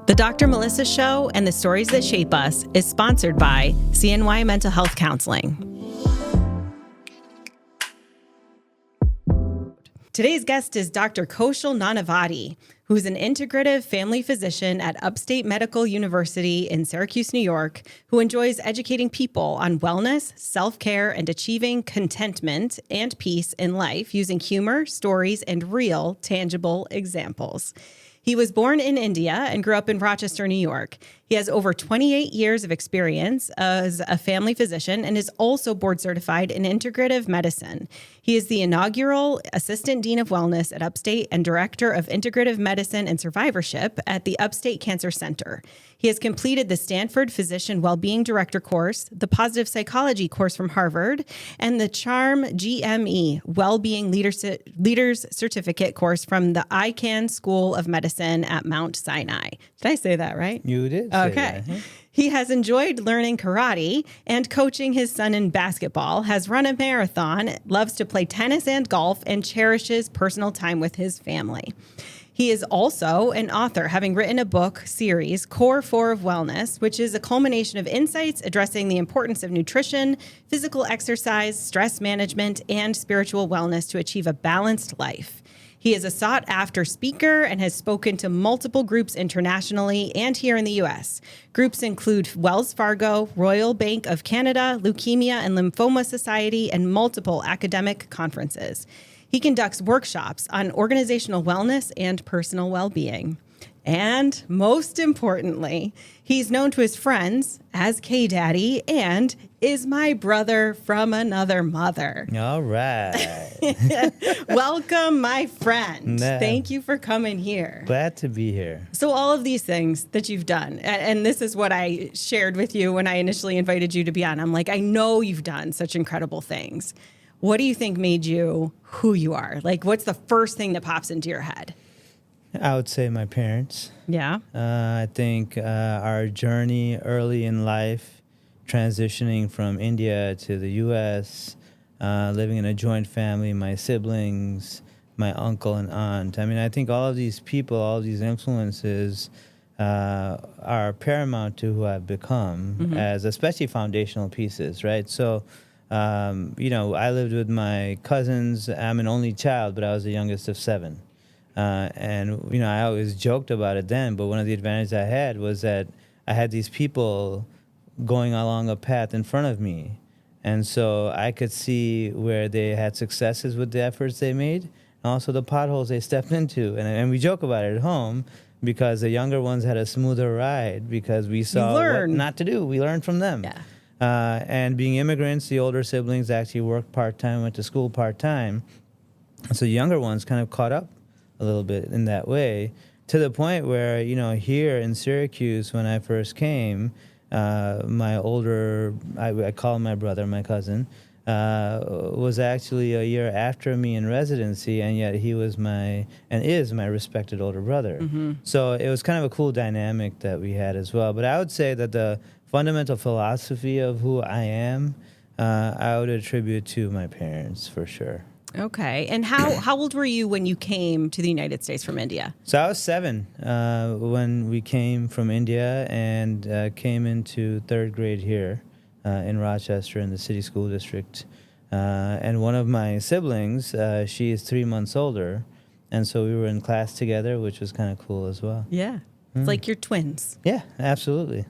The Dr. Melissa Show and the Stories That Shape Us is sponsored by CNY Mental Health Counseling. Today's guest is Dr. Kaushal Nanavati, who's an integrative family physician at Upstate Medical University in Syracuse, New York, who enjoys educating people on wellness, self-care, and achieving contentment and peace in life using humor, stories, and real, tangible examples. He was born in India and grew up in Rochester, New York. He has over 28 years of experience as a family physician and is also board certified in integrative medicine. He is the inaugural Assistant Dean of Wellness at Upstate and Director of Integrative Medicine and Survivorship at the Upstate Cancer Center. He has completed the Stanford Physician Wellbeing Director course, the Positive Psychology course from Harvard, and the Charm GME Wellbeing Leaders Certificate course from the Icahn School of Medicine at Mount Sinai. Did I say that right? You did. Okay. He has enjoyed learning karate and coaching his son in basketball, has run a marathon, loves to play tennis and golf, and cherishes personal time with his family. He is also an author, having written a book series, Core 4 of Wellness, which is a culmination of insights addressing the importance of nutrition, physical exercise, stress management, and spiritual wellness to achieve a balanced life. He is a sought-after speaker and has spoken to multiple groups internationally and here in the U.S. Groups include Wells Fargo, Royal Bank of Canada, Leukemia and Lymphoma Society, and multiple academic conferences. He conducts workshops on organizational wellness and personal well-being. And most importantly, he's known to his friends as K-Daddy and is my brother from another mother. All right. Welcome, my friend. Thank you for coming here. Glad to be here. So all of these things that you've done, and this is what I shared with you when I initially invited you to be on. I'm like, I know you've done such incredible things. What do you think made you who you are? Like, what's the first thing that pops into your head? I would say my parents. Yeah. I think our journey early in life, transitioning from India to the U.S., living in a joint family, my siblings, my uncle and aunt. I mean, I think all of these people, all of these influences are paramount to who I've become as especially foundational pieces, right? So, I lived with my cousins. I'm an only child, but I was the youngest of 7. And I always joked about it then, but one of the advantages I had was that I had these people going along a path in front of me. And so I could see where they had successes with the efforts they made and also the potholes they stepped into. And we joke about it at home because the younger ones had a smoother ride because we saw what not to do. We learned from them. Yeah. And being immigrants, the older siblings actually worked part-time, went to school part-time. So the younger ones kind of caught up a little bit in that way, to the point where, here in Syracuse, when I first came, my older, I call him my brother, my cousin, was actually a year after me in residency, and yet he was is my respected older brother. So it was kind of a cool dynamic that we had as well. But I would say that the fundamental philosophy of who I am, I would attribute to my parents for sure. Okay. And how old were you when you came to the United States from India? So I was 7 when we came from India and came into 3rd grade here in Rochester in the city school district. And one of my siblings, she is 3 months older. And so we were in class together, which was kind of cool as well. Yeah. It's like you're twins. Yeah, absolutely.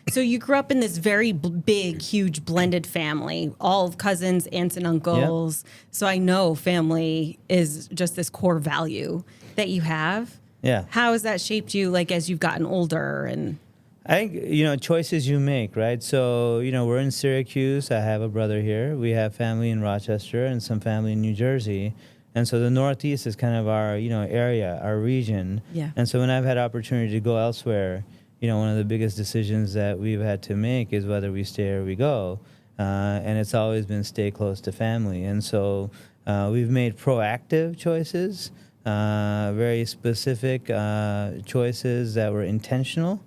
So you grew up in this very big, huge blended family, all of cousins, aunts, and uncles. Yep. So I know family is just this core value that you have. Yeah. How has that shaped you, like, as you've gotten older? And I think, choices you make, right? So, we're in Syracuse. I have a brother here. We have family in Rochester and some family in New Jersey. And so the Northeast is kind of our, area, our region. Yeah. And so when I've had opportunity to go elsewhere, one of the biggest decisions that we've had to make is whether we stay or we go. And it's always been stay close to family. And so we've made proactive choices, very specific choices that were intentional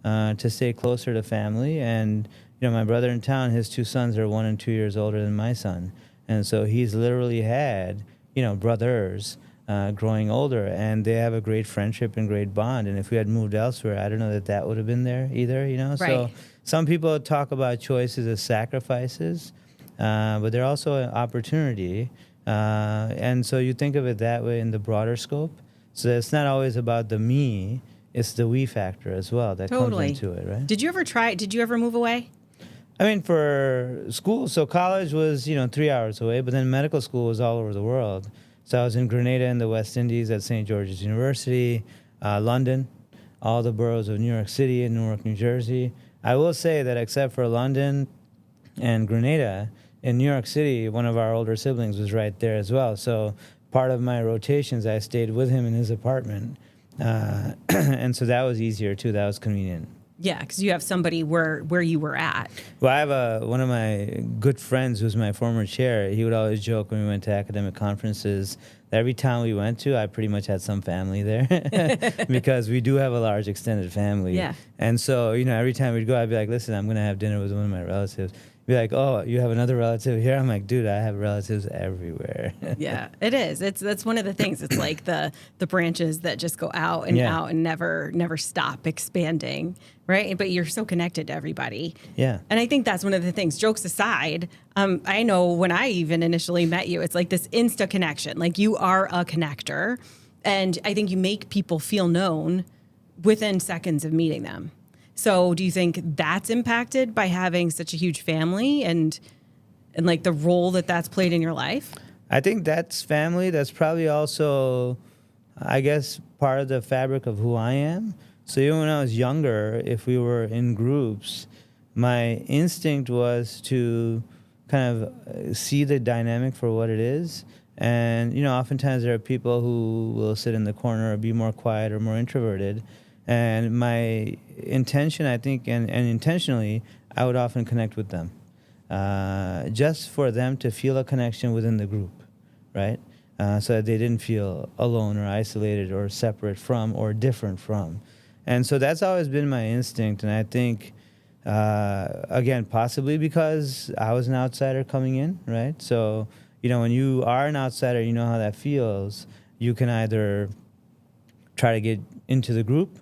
to stay closer to family. And, my brother in town, his 2 sons are 1 and 2 years older than my son. And so he's literally had, brothers growing older, and they have a great friendship and great bond. And if we had moved elsewhere, I don't know that that would have been there either, So Right. some people talk about choices as sacrifices, but they're also an opportunity. And so you think of it that way in the broader scope. So it's not always about the me, it's the we factor as well that comes Totally. into it, right? Did you ever move away? I mean, for school, so college was, 3 hours away, but then medical school was all over the world. So I was in Grenada in the West Indies at St. George's University, London, all the boroughs of New York City and Newark, New Jersey. I will say that except for London and Grenada, in New York City, one of our older siblings was right there as well. So part of my rotations, I stayed with him in his apartment. And so that was easier too. That was convenient. Yeah, because you have somebody where you were at. Well, I have one of my good friends who's my former chair. He would always joke when we went to academic conferences that every time we went to, I pretty much had some family there because we do have a large extended family. Yeah. And so, every time we'd go, I'd be like, listen, I'm going to have dinner with one of my relatives. Be like, oh, you have another relative here? I'm like, dude, I have relatives everywhere. Yeah, it is. That's one of the things. It's like the branches that just go out and out and never stop expanding, right? But you're so connected to everybody. Yeah. And I think that's one of the things. Jokes aside, I know when I even initially met you, it's like this insta connection. Like you are a connector, and I think you make people feel known within seconds of meeting them. So do you think that's impacted by having such a huge family and like the role that's played in your life? I think that's family. That's probably also, I guess, part of the fabric of who I am. So even when I was younger, if we were in groups, my instinct was to kind of see the dynamic for what it is. And, oftentimes there are people who will sit in the corner or be more quiet or more introverted. And my intention, I think, and intentionally, I would often connect with them, just for them to feel a connection within the group, right? So that they didn't feel alone or isolated or separate from or different from. And so that's always been my instinct. And I think, again, possibly because I was an outsider coming in, right? So, when you are an outsider, you know how that feels. You can either try to get into the group,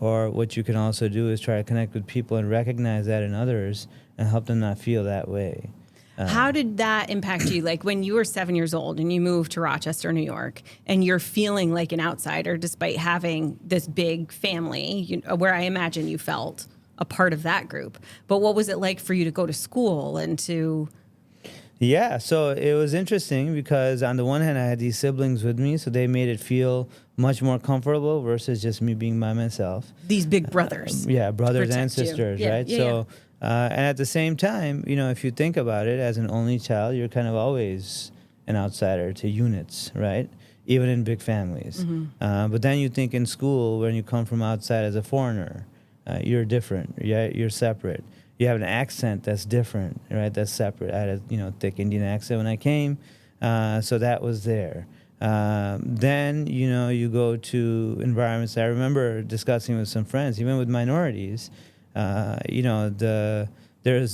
or what you can also do is try to connect with people and recognize that in others and help them not feel that way. How did that impact you? Like when you were 7 years old and you moved to Rochester, New York, and you're feeling like an outsider despite having this big family, where I imagine you felt a part of that group. But what was it like for you to go to school and to... Yeah, so it was interesting because on the one hand, I had these siblings with me, so they made it feel much more comfortable versus just me being by myself. These big brothers. Yeah, brothers and sisters, right? Yeah. And at the same time, if you think about it, as an only child, you're kind of always an outsider to units, right? Even in big families. Mm-hmm. But then you think in school, when you come from outside as a foreigner, you're different, you're separate. You have an accent that's different, right? That's separate. I had a thick Indian accent when I came, so that was there. Then you go to environments. I remember discussing with some friends, even with minorities. There's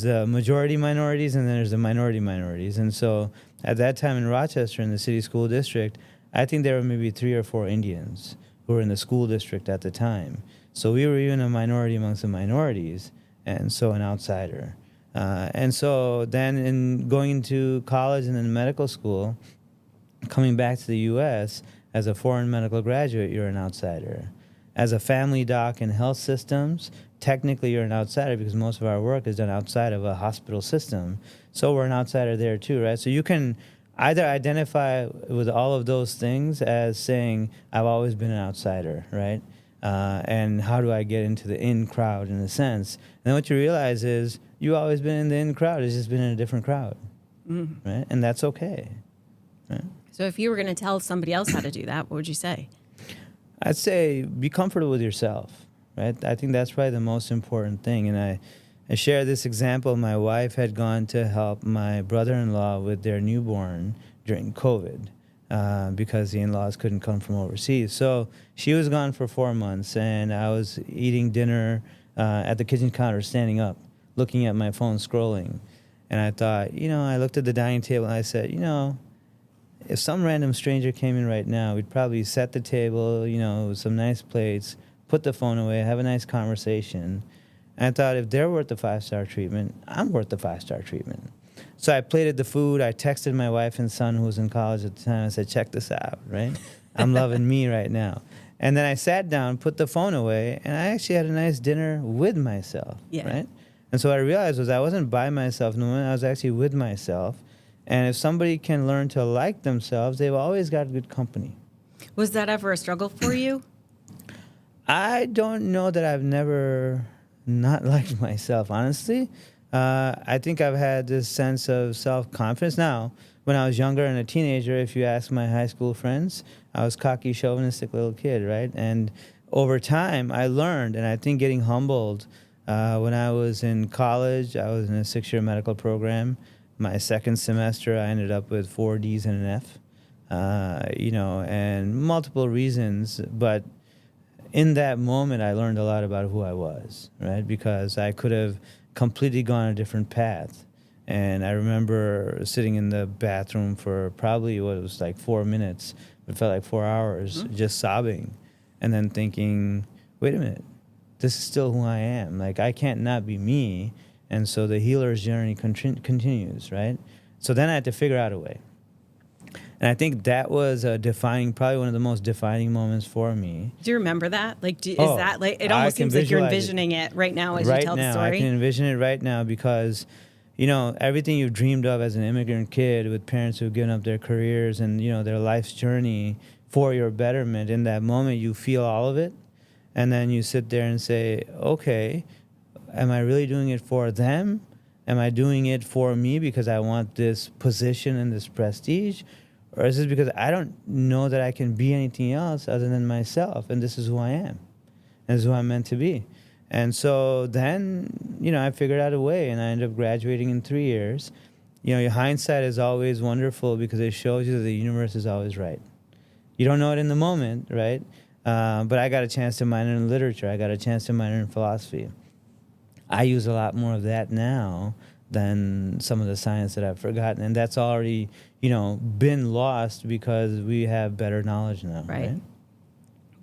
the majority minorities and then there's the minority minorities. And so at that time in Rochester, in the city school district, I think there were maybe 3 or 4 Indians who were in the school district at the time. So we were even a minority amongst the minorities. And so an outsider. And so then in going into college and then medical school, coming back to the U.S., as a foreign medical graduate, you're an outsider. As a family doc in health systems, technically you're an outsider because most of our work is done outside of a hospital system. So we're an outsider there too, right? So you can either identify with all of those things as saying, I've always been an outsider, right? And how do I get into the in crowd in a sense? And then what you realize is you've always been in the in crowd. It's just been in a different crowd, right? And that's okay. Right? So if you were going to tell somebody else how to do that, what would you say? I'd say be comfortable with yourself, right? I think that's probably the most important thing. And I share this example. My wife had gone to help my brother-in-law with their newborn during COVID. Because the in-laws couldn't come from overseas. So she was gone for 4 months, and I was eating dinner at the kitchen counter, standing up, looking at my phone, scrolling. And I thought, I looked at the dining table, and I said, if some random stranger came in right now, we'd probably set the table, with some nice plates, put the phone away, have a nice conversation. And I thought, if they're worth the 5-star treatment, I'm worth the 5-star treatment. So I plated the food. I texted my wife and son, who was in college at the time. I said, check this out, right? I'm loving me right now. And then I sat down, put the phone away, and I actually had a nice dinner with myself, right? And so what I realized was I wasn't by myself in the moment. I was actually with myself. And if somebody can learn to like themselves, they've always got good company. Was that ever a struggle for you? I don't know that I've never not liked myself, honestly. I think I've had this sense of self-confidence. Now, when I was younger and a teenager, if you ask my high school friends, I was cocky, chauvinistic little kid, right? And over time, I learned, and I think getting humbled. When I was in college, I was in a 6-year medical program. My second semester, I ended up with 4 Ds and an F, and multiple reasons. But in that moment, I learned a lot about who I was, right? Because I could have completely gone a different path. And I remember sitting in the bathroom for probably what was like 4 minutes. It felt like 4 hours, just sobbing. And then thinking, wait a minute, this is still who I am. Like, I can't not be me. And so the healer's journey continues, right? So then I had to figure out a way. And I think that was probably one of the most defining moments for me. Do you remember that? Like, is that like, it almost seems like you're envisioning it right now as you tell the story? I can envision it right now because, everything you've dreamed of as an immigrant kid with parents who've given up their careers and, their life's journey for your betterment, in that moment you feel all of it. And then you sit there and say, okay, am I really doing it for them? Am I doing it for me because I want this position and this prestige? Or is it because I don't know that I can be anything else other than myself, and this is who I am, and this is who I'm meant to be? And so then, I figured out a way, and I ended up graduating in 3 years. Your hindsight is always wonderful because it shows you that the universe is always right. You don't know it in the moment, right? But I got a chance to minor in literature. I got a chance to minor in philosophy. I use a lot more of that now than some of the science that I've forgotten. And that's already, been lost because we have better knowledge now. Right.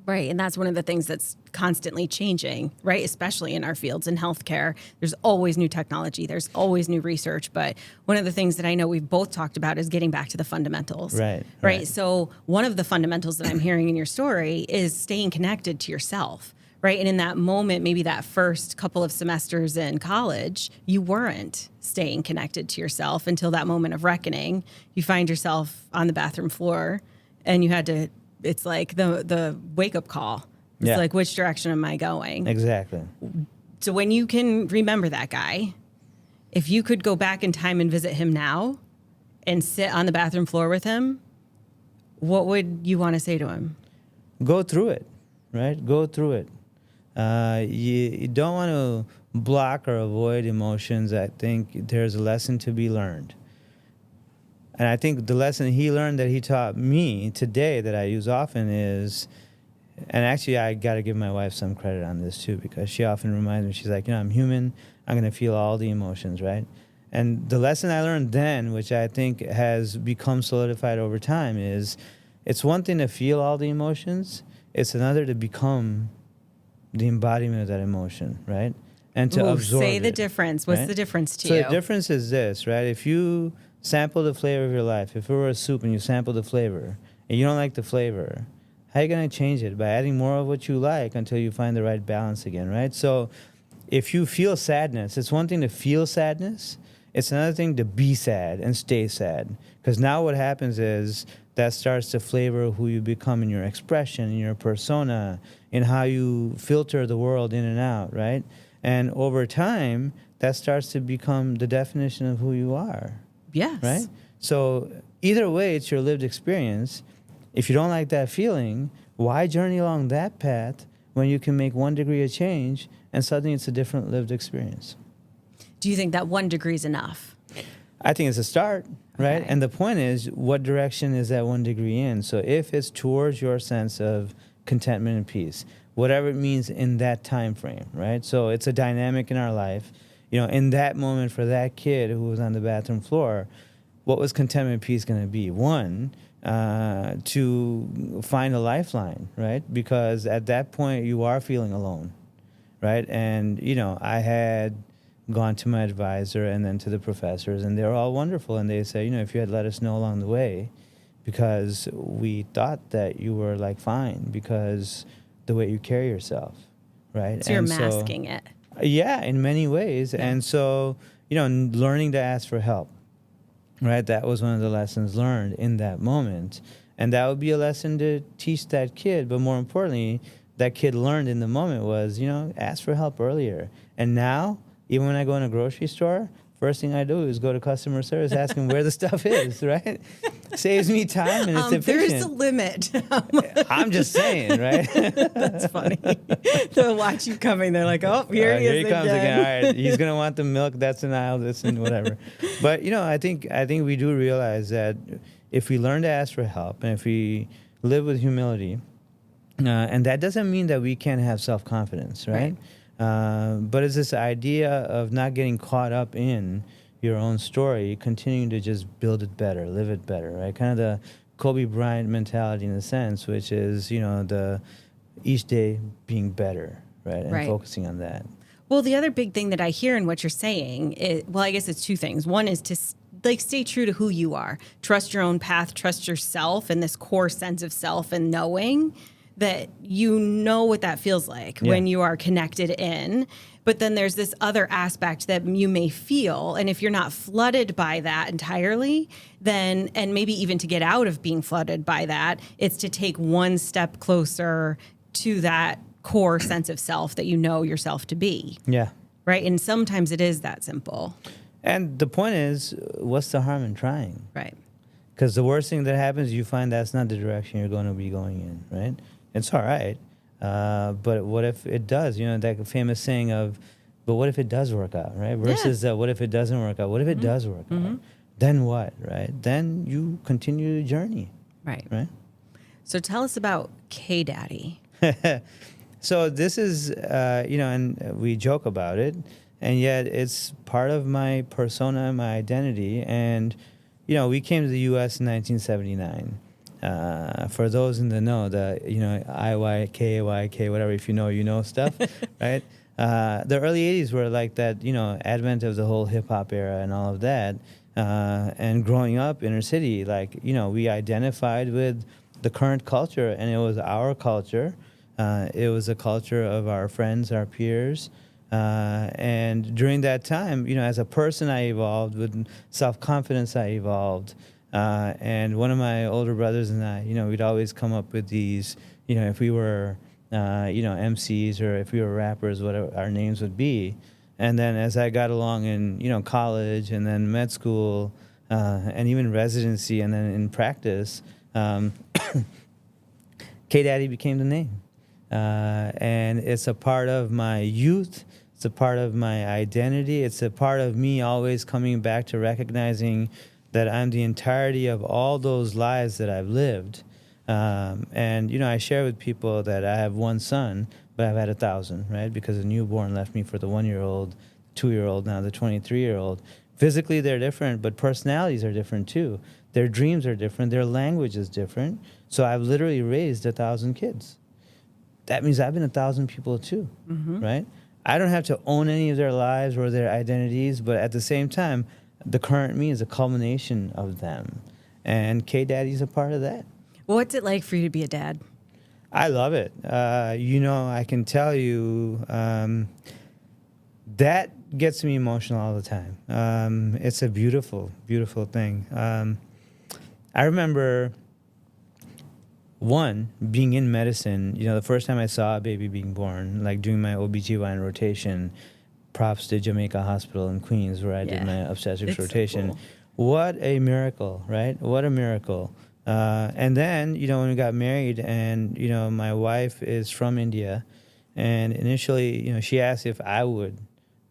Right. And that's one of the things that's constantly changing, right? Especially in our fields in healthcare. There's always new technology. There's always new research. But one of the things that I know we've both talked about is getting back to the fundamentals. Right. So one of the fundamentals that I'm hearing in your story is staying connected to yourself. Right. And in that moment, maybe that first couple of semesters in college, you weren't staying connected to yourself until that moment of reckoning. You find yourself on the bathroom floor and you had to, it's like the wake up call. It's like, which direction am I going? Exactly. So when you can remember that guy, if you could go back in time and visit him now and sit on the bathroom floor with him, what would you want to say to him? Go through it, right? Go through it. You don't want to block or avoid emotions. I think there's a lesson to be learned. And I think the lesson he learned that he taught me today that I use often is, and actually I got to give my wife some credit on this too, because she often reminds me, she's like, I'm human. I'm going to feel all the emotions, right? And the lesson I learned then, which I think has become solidified over time, is it's one thing to feel all the emotions. It's another to become the embodiment of that emotion, right? And to absorb say the it, difference. What's right? the difference to you? So the difference is this, right? If you sample the flavor of your life, if it were a soup and you sample the flavor and you don't like the flavor, how are you going to change it? By adding more of what you like until you find the right balance again, right? So if you feel sadness, it's one thing to feel sadness. It's another thing to be sad and stay sad. Because now what happens is that starts to flavor who you become in your expression, in your persona, in how you filter the world in and out, right? And over time, that starts to become the definition of who you are. Yes. Right? So either way, it's your lived experience. If you don't like that feeling, why journey along that path when you can make 1 degree of change and suddenly it's a different lived experience? Do you think that 1 degree is enough? I think it's a start, right? Okay. And the point is, what direction is that 1 degree in? So if it's towards your sense of contentment and peace, whatever it means in that time frame, right? So it's a dynamic in our life. In that moment for that kid who was on the bathroom floor, what was contentment and peace going to be? One, to find a lifeline, right? Because at that point you are feeling alone, right? And I had gone to my advisor and then to the professors, and they're all wonderful, and they say, if you had let us know along the way, because we thought that you were like fine because the way you carry yourself, right? So you're masking it. Yeah, in many ways. Yeah. And so, learning to ask for help, right? That was one of the lessons learned in that moment. And that would be a lesson to teach that kid. But more importantly, that kid learned in the moment was, ask for help earlier. And now, even when I go in a grocery store, first thing I do is go to customer service, ask them where the stuff is, right? Saves me time and it's efficient. There's a limit. I'm just saying, right? That's funny. They'll watch you coming. They're like, oh, here he is he comes again. All right, he's gonna want the milk. That's an aisle. This and whatever. But I think we do realize that if we learn to ask for help and if we live with humility, and that doesn't mean that we can't have self-confidence, right? But it's this idea of not getting caught up in your own story, continuing to just build it better, live it better, right? Kind of the Kobe Bryant mentality in a sense, which is, the each day being better, right? And focusing on that. Well, the other big thing that I hear in what you're saying is, I guess it's two things. One is to stay true to who you are. Trust your own path, trust yourself, and this core sense of self and knowing that you know what that feels like when you are connected in. But then there's this other aspect that you may feel. And if you're not flooded by that entirely, then, and maybe even to get out of being flooded by that, it's to take one step closer to that core sense of self that you know yourself to be. Yeah. Right. And sometimes it is that simple. And the point is, what's the harm in trying? Right. Because the worst thing that happens, you find that's not the direction you're going to be going in, right? It's all right. But what if it does? That famous saying of, but what if it does work out, right? Versus what if it doesn't work out? What if it does work out? Then what, right? Then you continue the journey. Right. Right? So tell us about K-Daddy. So this is, and we joke about it, and yet it's part of my persona, my identity. And, we came to the U.S. in 1979. For those in the know, the IYKYK, whatever, if you know stuff, right? The early 80s were like that, advent of the whole hip hop era and all of that. And growing up inner city, we identified with the current culture, and it was our culture. It was the culture of our friends, our peers. And during that time, as a person, I evolved. With self-confidence, I evolved. And one of my older brothers and I, we'd always come up with these, if we were, MCs or if we were rappers, whatever our names would be. And then as I got along in, college and then med school and even residency and then in practice, K-Daddy became the name. And it's a part of my youth. It's a part of my identity. It's a part of me always coming back to recognizing that I'm the entirety of all those lives that I've lived. And, I share with people that I have one son, but I've had 1,000, right? Because a newborn left me for the 1-year-old, 2-year-old, now the 23-year-old. Physically, they're different, but personalities are different too. Their dreams are different. Their language is different. So I've literally raised 1,000 kids. That means I've been 1,000 people too, right? I don't have to own any of their lives or their identities, but at the same time, the current me is a culmination of them. And K-Daddy's a part of that. What's it like for you to be a dad? I love it. I can tell you that gets me emotional all the time. It's a beautiful, beautiful thing. I remember, being in medicine, the first time I saw a baby being born, like doing my OBGYN rotation, props to Jamaica Hospital in Queens where I did my obstetrics rotation. So cool. What a miracle, right? What a miracle. And then, when we got married and, my wife is from India, and initially, she asked if I would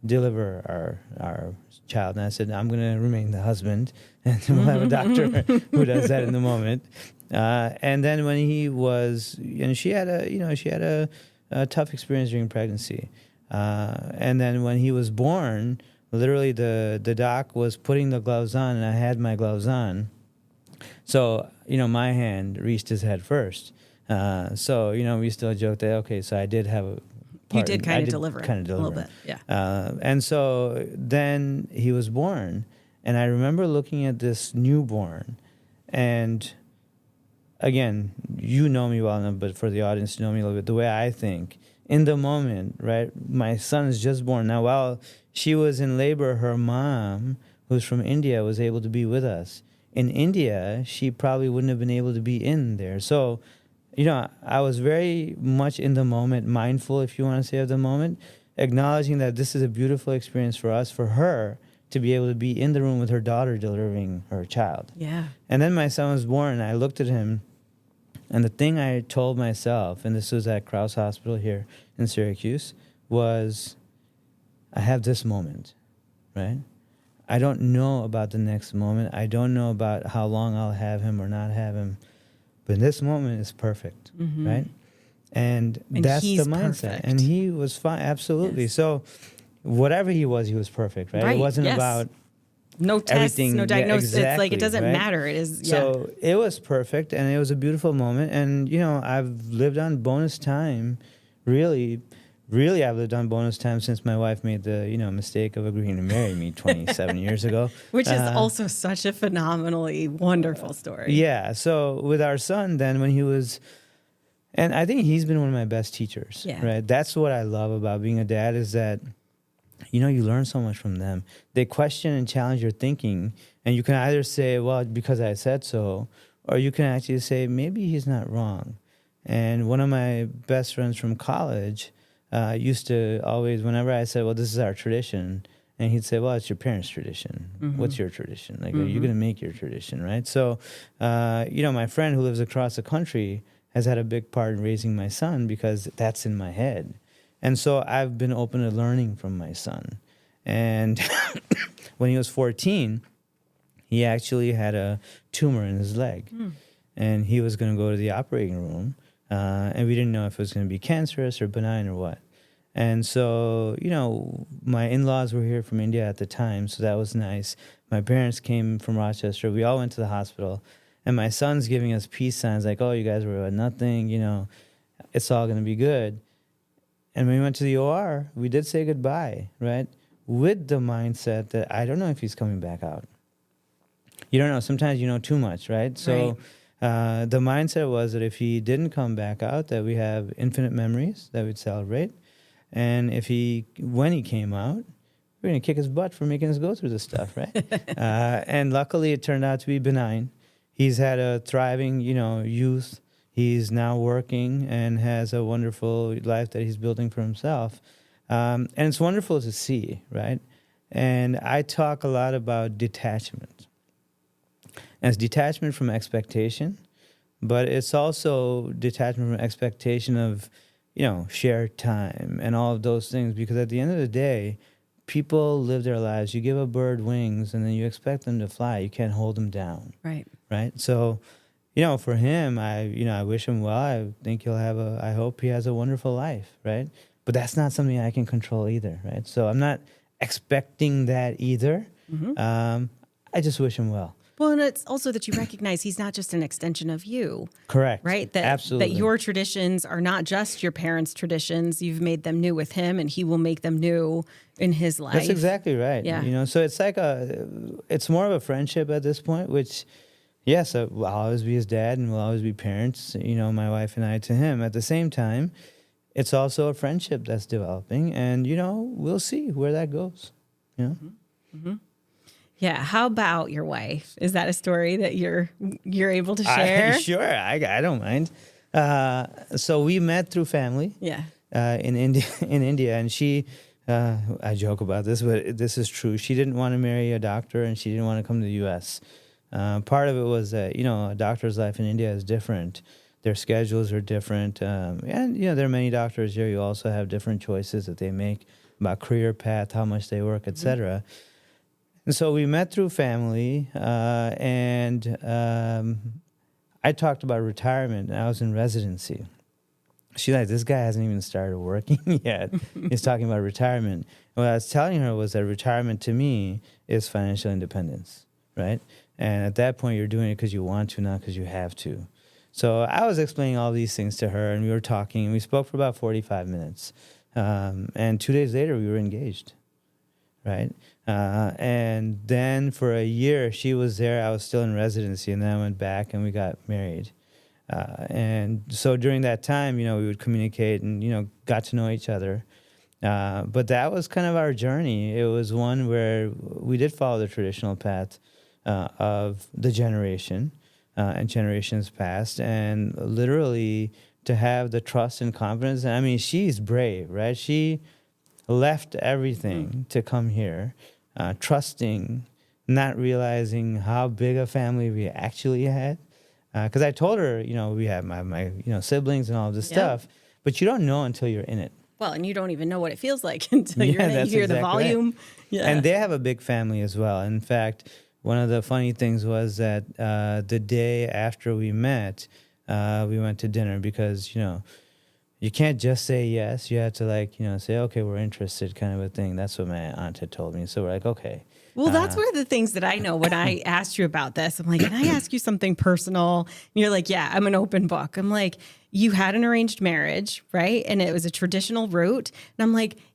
deliver our child. And I said, I'm going to remain the husband, and we'll have a doctor who does that in the moment. And then when he was, she had a tough experience during pregnancy. And then when he was born, literally the doc was putting the gloves on, and I had my gloves on. So, my hand reached his head first. So, we still joke that, okay, so I did have a You part. did I kind of did deliver kind him of a little deliver bit. Yeah. him. And so then he was born. And I remember looking at this newborn. And again, you know me well enough, but for the audience to know me a little bit, the way I think, in the moment, right, my son is just born. Now, while she was in labor, her mom, who's from India, was able to be with us. In India, she probably wouldn't have been able to be in there. So, I was very much in the moment, mindful, if you want to say, of the moment, acknowledging that this is a beautiful experience for us, for her to be able to be in the room with her daughter delivering her child. Yeah. And then my son was born, and I looked at him, and the thing I told myself, and this was at Krause Hospital here in Syracuse, was I have this moment, right? I don't know about the next moment. I don't know about how long I'll have him or not have him. But this moment is perfect, right? And that's the he's mindset. perfect. And he was fine, absolutely. Yes. So whatever he was perfect, right? Right, It wasn't yes. about No tests, everything. no diagnosis. It's like Exactly, it doesn't right? matter. It is. So it was perfect, and it was a beautiful moment. And I've lived on bonus time, really. Really, I've lived on bonus time since my wife made the mistake of agreeing to marry me 27 years ago. Which is also such a phenomenally wonderful story. Yeah. So with our son, then when he was, and I think he's been one of my best teachers. Yeah. Right. That's what I love about being a dad, is that you learn so much from them. They question and challenge your thinking, and you can either say, well, because I said so, or you can actually say, maybe he's not wrong. And one of my best friends from college used to always, whenever I said, well, this is our tradition, and he'd say, well, it's your parents' tradition. What's your tradition? Like, are you going to make your tradition, right? So, my friend who lives across the country has had a big part in raising my son, because that's in my head. And so I've been open to learning from my son. And when he was 14, he actually had a tumor in his leg. And he was going to go to the operating room. And we didn't know if it was going to be cancerous or benign or what. And so, my in-laws were here from India at the time, so that was nice. My parents came from Rochester. We all went to the hospital. And my son's giving us peace signs like, oh, you guys were about nothing, it's all going to be good. And when we went to the OR, we did say goodbye, right? With the mindset that I don't know if he's coming back out. You don't know. Sometimes you know too much, right? So the mindset was that if he didn't come back out, that we have infinite memories that we'd celebrate. And when he came out, we're going to kick his butt for making us go through this stuff, right? And luckily it turned out to be benign. He's had a thriving, youth. He's now working and has a wonderful life that he's building for himself. And it's wonderful to see, right? And I talk a lot about detachment. And it's detachment from expectation, but it's also detachment from expectation of, shared time and all of those things. Because at the end of the day, people live their lives. You give a bird wings and then you expect them to fly. You can't hold them down. Right. Right? So, for him, I wish him well. I think I hope he has a wonderful life, right? But that's not something I can control either, right? So I'm not expecting that either. I just wish him well. Well, and it's also that you recognize he's not just an extension of you. Correct. Right? Absolutely. That your traditions are not just your parents' traditions. You've made them new with him, and he will make them new in his life. That's exactly right. Yeah. So it's like it's more of a friendship at this point, which, yes, I'll always be his dad and we'll always be parents, my wife and I to him. At the same time, it's also a friendship that's developing, and, we'll see where that goes, Yeah. How about your wife? Is that a story that you're able to share? Sure. I don't mind. So we met through family. Yeah. In India, and she, I joke about this, but this is true. She didn't want to marry a doctor, and she didn't want to come to the U.S. Part of it was that, a doctor's life in India is different. Their schedules are different. And, there are many doctors here. You also have different choices that they make about career path, how much they work, etc. And so we met through family, and I talked about retirement, and I was in residency. She's like, this guy hasn't even started working yet. He's talking about retirement. And what I was telling her was that retirement to me is financial independence, right? And at that point, you're doing it because you want to, not because you have to. So I was explaining all these things to her, and we were talking, and we spoke for about 45 minutes. And 2 days later, we were engaged, right? And then for a year, she was there. I was still in residency, and then I went back, and we got married. And so during that time, we would communicate and, got to know each other. But that was kind of our journey. It was one where we did follow the traditional path of the generation and generations past, and literally to have the trust and confidence. I mean, she's brave, right? She left everything to come here, trusting, not realizing how big a family we actually had. Because I told her, we have my siblings and all of this stuff, but you don't know until you're in it. Well, and you don't even know what it feels like until you're in it. You hear the volume. Right. Yeah. And they have a big family as well. In fact, one of the funny things was that the day after we met, we went to dinner because, you can't just say yes. You have to say, okay, we're interested, kind of a thing. That's what my aunt had told me. So we're like, okay. Well, that's one of the things that I know when I asked you about this. I'm like, can I ask you something personal? And you're like, yeah, I'm an open book. I'm like, you had an arranged marriage, right? And it was a traditional route.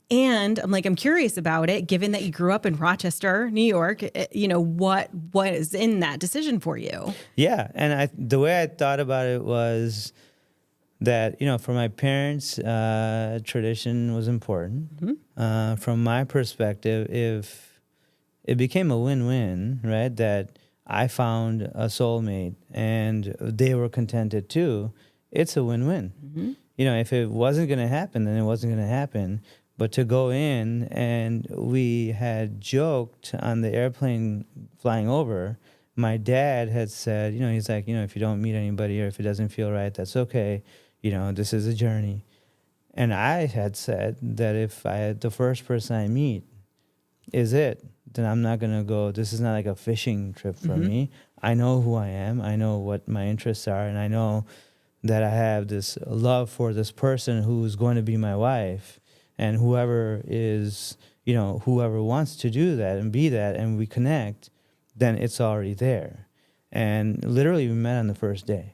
And I'm curious about it, given that you grew up in Rochester, New York, what is in that decision for you? Yeah. And the way I thought about it was that, for my parents, tradition was important. Mm-hmm. From my perspective, if it became a win-win, right? That I found a soulmate and they were contented too, it's a win-win. Mm-hmm. If it wasn't going to happen, then it wasn't going to happen. But to go in, and we had joked on the airplane flying over, my dad had said, he's like, if you don't meet anybody or if it doesn't feel right, that's okay. This is a journey. And I had said that if the first person I meet is it, then I'm not going to go. This is not like a fishing trip for Mm-hmm. me. I know who I am. I know what my interests are. And I know that I have this love for this person who's going to be my wife. And whoever wants to do that and be that, and we connect, then it's already there. And literally we met on the first day.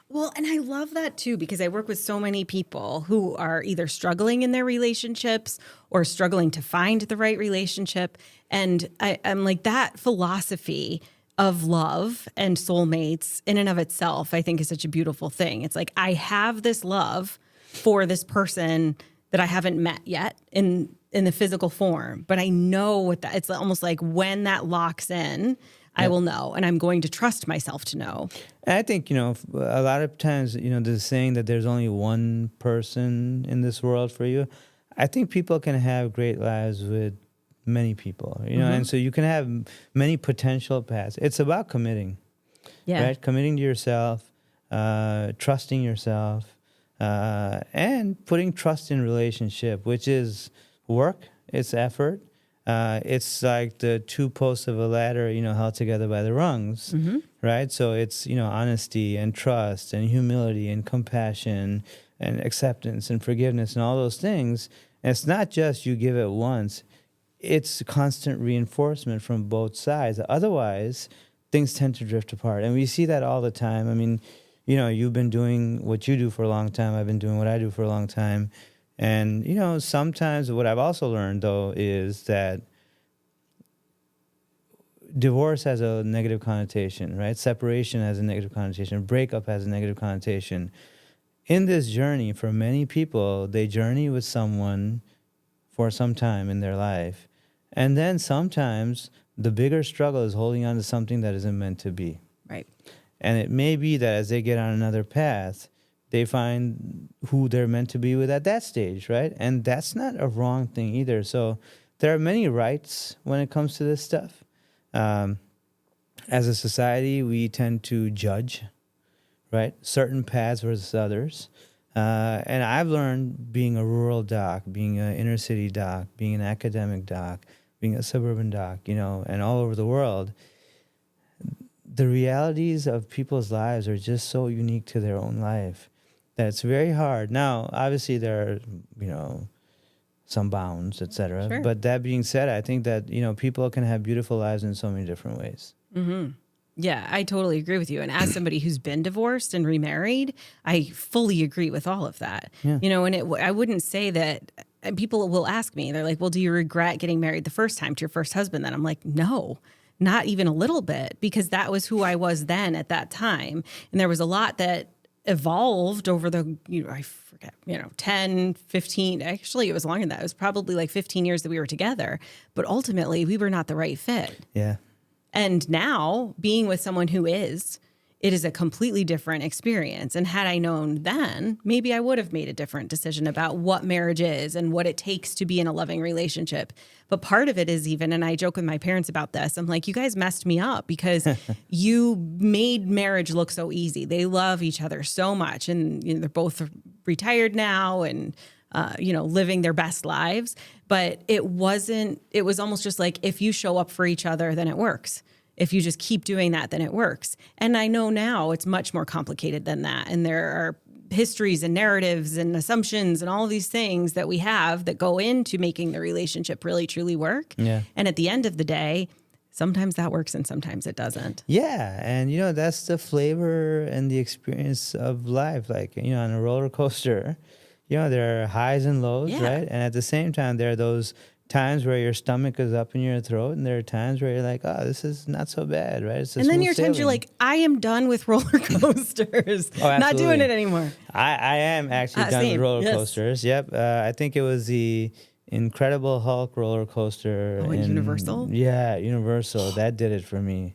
Well, and I love that too, because I work with so many people who are either struggling in their relationships or struggling to find the right relationship. And I'm like, that philosophy of love and soulmates in and of itself, I think is such a beautiful thing. It's like, I have this love for this person that I haven't met yet in the physical form, but I know what that, it's almost like when that locks in, I will know, and I'm going to trust myself to know. And I think, a lot of times, the saying that there's only one person in this world for you. I think people can have great lives with many people, mm-hmm. And so you can have many potential paths. It's about committing, right? Committing to yourself, trusting yourself, and putting trust in relationship, which is work, it's effort. It's like the two posts of a ladder, held together by the rungs, mm-hmm. right? So it's, honesty and trust and humility and compassion and acceptance and forgiveness and all those things. And it's not just you give it once. It's constant reinforcement from both sides. Otherwise, things tend to drift apart. And we see that all the time. I mean, you've been doing what you do for a long time. I've been doing what I do for a long time. And, sometimes what I've also learned, though, is that divorce has a negative connotation, right? Separation has a negative connotation. Breakup has a negative connotation. In this journey, for many people, they journey with someone for some time in their life. And then sometimes the bigger struggle is holding on to something that isn't meant to be. Right. And it may be that as they get on another path, they find who they're meant to be with at that stage, right? And that's not a wrong thing either. So there are many rights when it comes to this stuff. As a society, we tend to judge, right? Certain paths versus others. And I've learned being a rural doc, being an inner city doc, being an academic doc, being a suburban doc, and all over the world, the realities of people's lives are just so unique to their own life that it's very hard. Now, obviously, there are, some bounds, et cetera. Sure. But that being said, I think that, people can have beautiful lives in so many different ways. Mm-hmm. Yeah, I totally agree with you. And as somebody who's been divorced and remarried, I fully agree with all of that. Yeah. And I wouldn't say that people will ask me, they're like, well, do you regret getting married the first time to your first husband? Then I'm like, no, not even a little bit, because that was who I was then at that time. And there was a lot that evolved over the, I forget, 10, 15, actually it was longer than that. It was probably like 15 years that we were together, but ultimately we were not the right fit. Yeah. And now being with someone who is, it is a completely different experience. And had I known then, maybe I would have made a different decision about what marriage is and what it takes to be in a loving relationship. But part of it is even, and I joke with my parents about this, I'm like, you guys messed me up because you made marriage look so easy. They love each other so much. And they're both retired now and living their best lives. But it was almost just like, if you show up for each other, then it works. If you just keep doing that, then it works. And I know now it's much more complicated than that. And there are histories and narratives and assumptions and all of these things that we have that go into making the relationship really, truly work. Yeah. And at the end of the day, sometimes that works and sometimes it doesn't. Yeah. And, that's the flavor and the experience of life. Like, on a roller coaster, there are highs and lows, Yeah. right? And at the same time, there are those times where your stomach is up in your throat, and there are times where you're like, oh, this is not so bad, right? It's and then there are times you're like, I am done with roller coasters. Not doing it anymore. I am actually done same. with roller Yes. coasters. Yep. I think it was the Incredible Hulk roller coaster. Oh, in Universal? Yeah, Universal. That did it for me.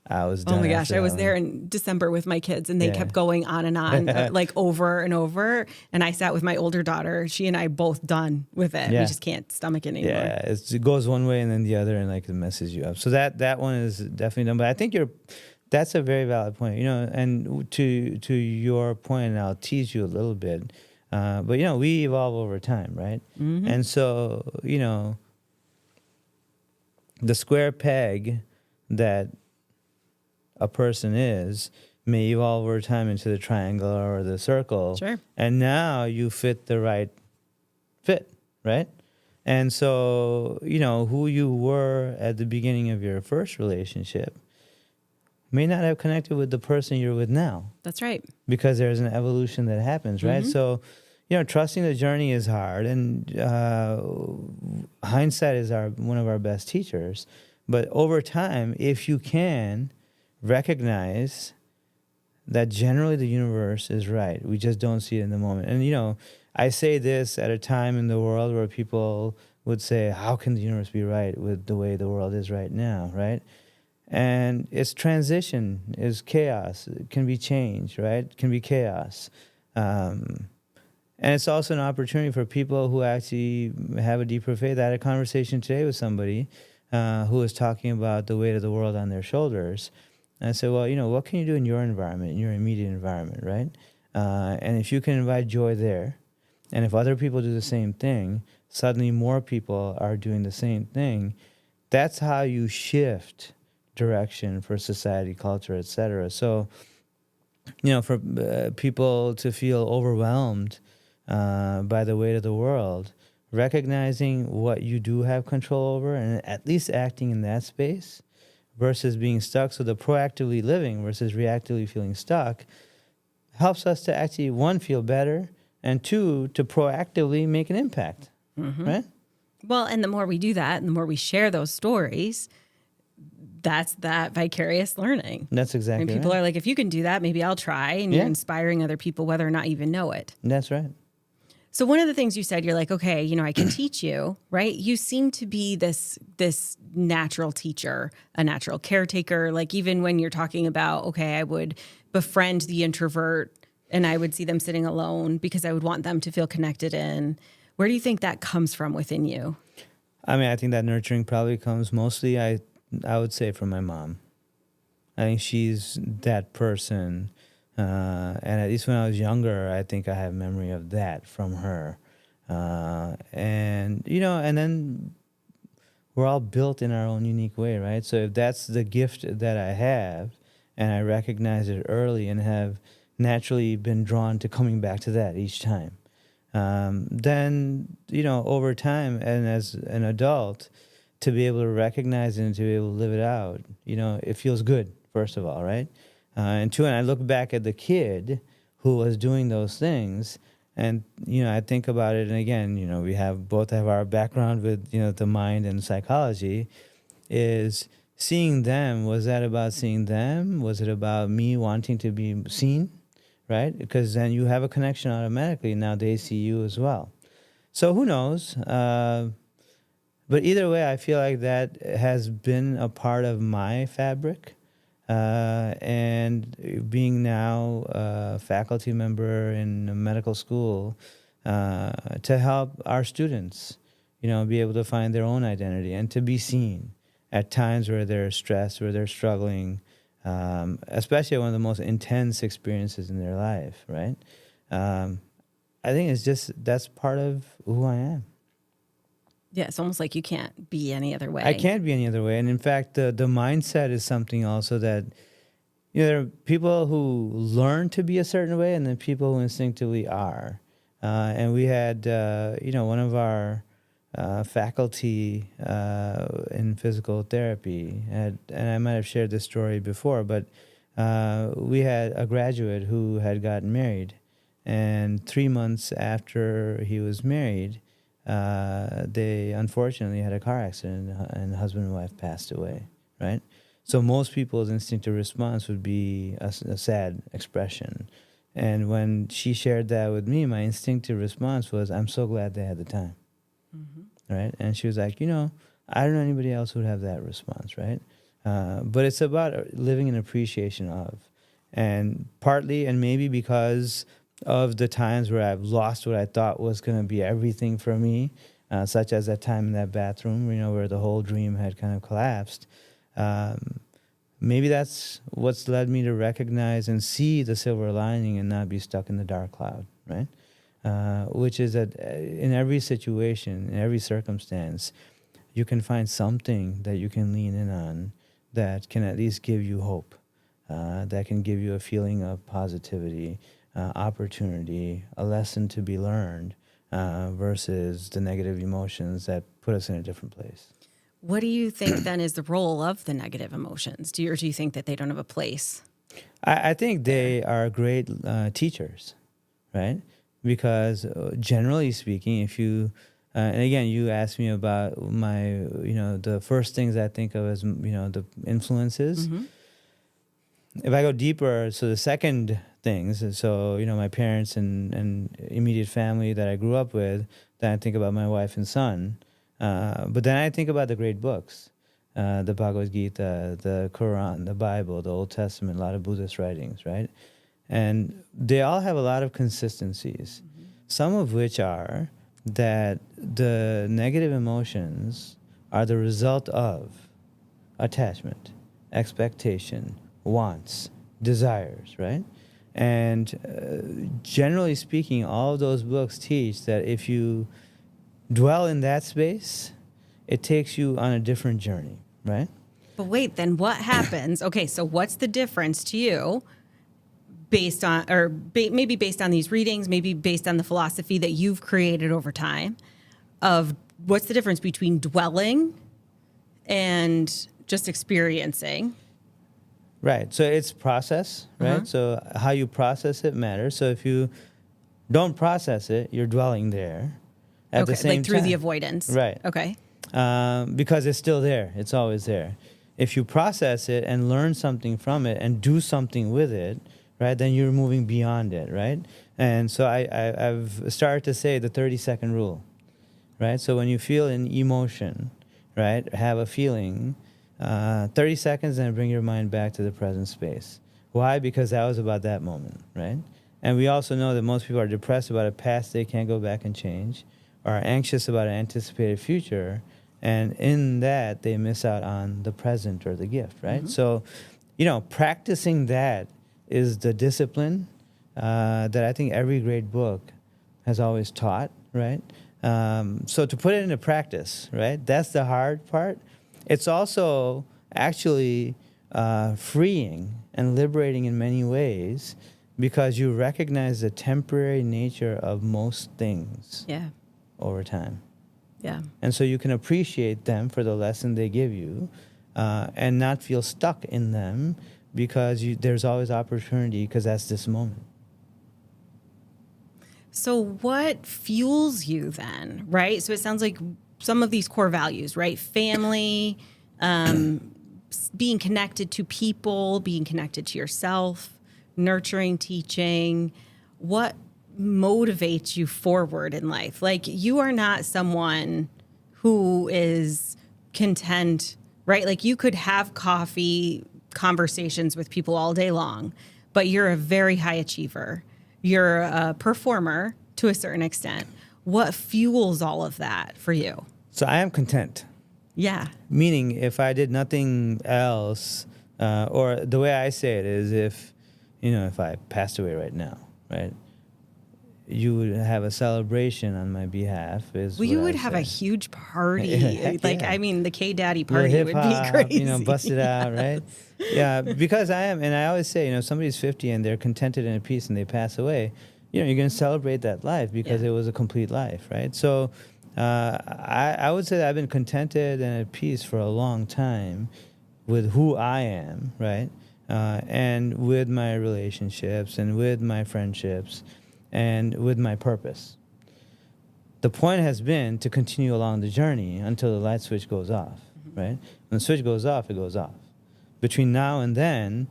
I was done. Oh my gosh, after I that was one. there in December with my kids and they Yeah. kept going on and on, like over and over. And I sat with my older daughter. She and I both done with it. Yeah. We just can't stomach it anymore. Yeah, it goes one way and then the other, and like it messes you up. So that one is definitely done. But I think that's a very valid point. And to your point, and I'll tease you a little bit. But we evolve over time, right? Mm-hmm. And so the square peg that a person may evolve over time into the triangle or the circle. Sure. And now you fit the right fit, right? And so, who you were at the beginning of your first relationship may not have connected with the person you're with now. That's right. Because there's an evolution that happens, right? Mm-hmm. So, trusting the journey is hard, and hindsight is one of our best teachers. But over time, if you can recognize that generally the universe is right, we just don't see it in the moment. And I say this at a time in the world where people would say, how can the universe be right with the way the world is right now, right? And it's transition, is chaos. It can be change, right? It can be chaos. And it's also an opportunity for people who actually have a deeper faith. I had a conversation today with somebody who was talking about the weight of the world on their shoulders. And I said, well, what can you do in your environment, in your immediate environment, right? And if you can invite joy there, and if other people do the same thing, suddenly more people are doing the same thing. That's how you shift direction for society, culture, etc. So, for people to feel overwhelmed by the weight of the world, recognizing what you do have control over and at least acting in that space versus being stuck. So the proactively living versus reactively feeling stuck helps us to actually, one, feel better, and two, to proactively make an impact, right? Well, and the more we do that and the more we share those stories, that's that vicarious learning. That's exactly And people right. are like, if you can do that, maybe I'll try. And you're inspiring other people, whether or not you even know it. That's right. So one of the things you said, you're like, okay, I can teach you, right? You seem to be this natural teacher, a natural caretaker. Like even when you're talking about, okay, I would befriend the introvert and I would see them sitting alone because I would want them to feel connected in. Where do you think that comes from within you? I mean, I think that nurturing probably comes mostly, I would say, from my mom. I think she's that person. And at least when I was younger, I think I have memory of that from her. And then we're all built in our own unique way, right? So if that's the gift that I have, and I recognize it early and have naturally been drawn to coming back to that each time, then, over time and as an adult, to be able to recognize it and to be able to live it out, it feels good first of all, right? And two, and I look back at the kid who was doing those things, and I think about it, and again, we both have our background with the mind and psychology. Is seeing them, was that about seeing them? Was it about me wanting to be seen, right? Because then you have a connection automatically. Now they see you as well. So who knows? But either way, I feel like that has been a part of my fabric. And being now a faculty member in a medical school, to help our students, be able to find their own identity and to be seen at times where they're stressed, where they're struggling, especially one of the most intense experiences in their life, right? I think that's part of who I am. Yeah, it's almost like you can't be any other way. I can't be any other way. And in fact, the mindset is something also that, there are people who learn to be a certain way and then people who instinctively are. And we had, one of our faculty in physical therapy, and I might have shared this story before, but we had a graduate who had gotten married. And 3 months after he was married, they unfortunately had a car accident and the husband and wife passed away, right? So most people's instinctive response would be a sad expression. And when she shared that with me, my instinctive response was, I'm so glad they had the time, right? And she was like, I don't know anybody else who would have that response, right? But it's about living in appreciation of. And partly, and maybe because of the times where I've lost what I thought was going to be everything for me, such as that time in that bathroom, where the whole dream had kind of collapsed. Maybe that's what's led me to recognize and see the silver lining and not be stuck in the dark cloud, right? Which is that in every situation, in every circumstance, you can find something that you can lean in on that can at least give you hope, that can give you a feeling of positivity, opportunity, a lesson to be learned, versus the negative emotions that put us in a different place. What do you think then is the role of the negative emotions? Do you think that they don't have a place? I think they are great teachers, right? Because generally speaking, if you, and again, you asked me about my, the first things I think of as, the influences. Mm-hmm. If I go deeper, so the second things, so, my parents and immediate family that I grew up with, then I think about my wife and son. But then I think about the great books, the Bhagavad Gita, the Quran, the Bible, the Old Testament, a lot of Buddhist writings, right? And they all have a lot of consistencies, some of which are that the negative emotions are the result of attachment, expectation, wants, desires, right? And generally speaking, all of those books teach that if you dwell in that space, it takes you on a different journey, right? But wait, then what happens? Okay, so what's the difference to you based on, or maybe based on these readings, maybe based on the philosophy that you've created over time, of what's the difference between dwelling and just experiencing? Right. So it's process, right? So how you process it matters. So if you don't process it, you're dwelling there. At the same like through time. the avoidance. Right. Okay. Because it's still there. It's always there. If you process it and learn something from it and do something with it, right, then you're moving beyond it, right? And so I've started to say the 30-second rule, right? So when you feel an emotion, right, have a feeling, 30 seconds, and bring your mind back to the present space. Why? Because that was about that moment, right? And we also know that most people are depressed about a past they can't go back and change, or are anxious about an anticipated future, and in that they miss out on the present or the gift, right? So, practicing that is the discipline that I think every great book has always taught, right? So to put it into practice, right? That's the hard part. It's also actually freeing and liberating in many ways, because you recognize the temporary nature of most things over time. Yeah. And so you can appreciate them for the lesson they give you, and not feel stuck in them, because there's always opportunity, because that's this moment. So what fuels you then, right? So it sounds like some of these core values, right? Family, being connected to people, being connected to yourself, nurturing, teaching. What motivates you forward in life? Like, you are not someone who is content, right? Like, you could have coffee conversations with people all day long, but you're a very high achiever. You're a performer to a certain extent. What fuels all of that for you? So I am content. Yeah. Meaning, if I did nothing else, or the way I say it is, if I passed away right now, right, you would have a celebration on my behalf. Well, you would have a huge party. Heck Like, yeah. I mean, the K-Daddy Little party would be hip-hop, crazy. bust it out, right? Yeah, because I am, and I always say, somebody's 50 and they're contented and at peace and they pass away, you're going to celebrate that life because it was a complete life, right? So I would say that I've been contented and at peace for a long time with who I am, right? And with my relationships and with my friendships and with my purpose. The point has been to continue along the journey until the light switch goes off, right? When the switch goes off, it goes off. Between now and then,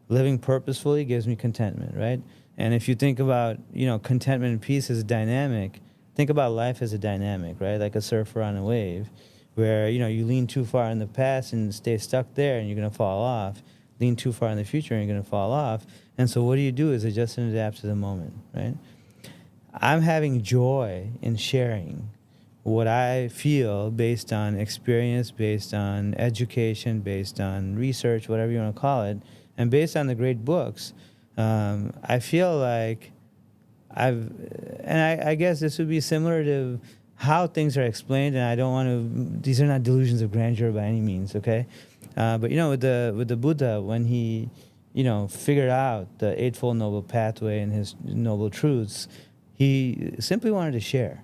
living purposefully gives me contentment, right? And if you think about, contentment and peace as a dynamic, think about life as a dynamic, right? Like a surfer on a wave, where, you lean too far in the past and stay stuck there and you're going to fall off. Lean too far in the future and you're going to fall off. And so what do you do is adjust and adapt to the moment, right? I'm having joy in sharing what I feel based on experience, based on education, based on research, whatever you want to call it, and based on the great books. I feel like I guess this would be similar to how things are explained, and I don't want to, these are not delusions of grandeur by any means, okay? But, with the Buddha, when he, figured out the Eightfold Noble Pathway and his noble truths, he simply wanted to share,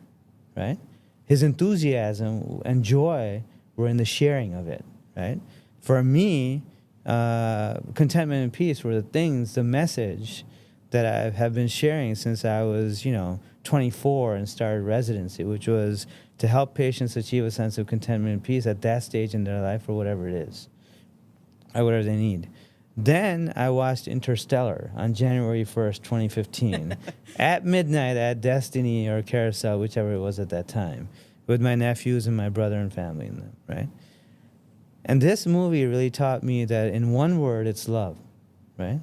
right? His enthusiasm and joy were in the sharing of it, right? For me, contentment and peace were the message that I have been sharing since I was, 24 and started residency, which was to help patients achieve a sense of contentment and peace at that stage in their life or whatever it is, or whatever they need. Then I watched Interstellar on January 1st, 2015, at midnight at Destiny or Carousel, whichever it was at that time, with my nephews and my brother and family in them, right? And this movie really taught me that in one word, it's love, right?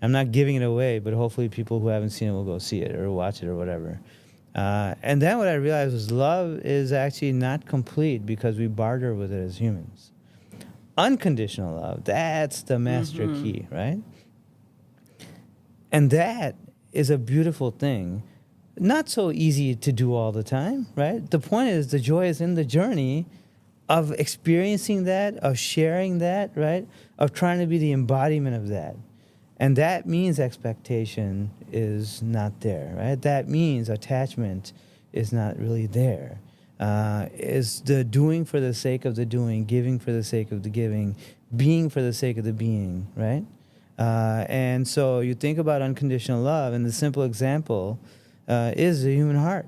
I'm not giving it away, but hopefully people who haven't seen it will go see it or watch it or whatever. And then what I realized was love is actually not complete because we barter with it as humans. Unconditional love, that's the master key, right? And that is a beautiful thing. Not so easy to do all the time, right? The point is the joy is in the journey of experiencing that, of sharing that, right? Of trying to be the embodiment of that. And that means expectation is not there, right? That means attachment is not really there. Is the doing for the sake of the doing, giving for the sake of the giving, being for the sake of the being, right? And so you think about unconditional love, and the simple example is the human heart,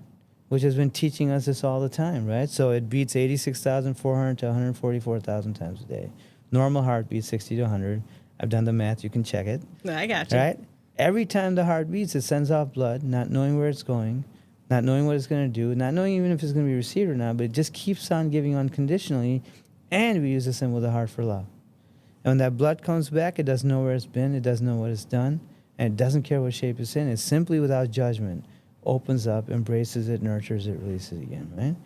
which has been teaching us this all the time, right? So it beats 86,400 to 144,000 times a day. Normal heart beats 60 to 100. I've done the math. You can check it. I got you. Right? Every time the heart beats, it sends off blood, not knowing where it's going, not knowing what it's going to do, not knowing even if it's going to be received or not, but it just keeps on giving unconditionally, and we use the symbol of the heart for love. And when that blood comes back, it doesn't know where it's been, it doesn't know what it's done, and it doesn't care what shape it's in. It simply, without judgment, opens up, embraces it, nurtures it, releases it again, right?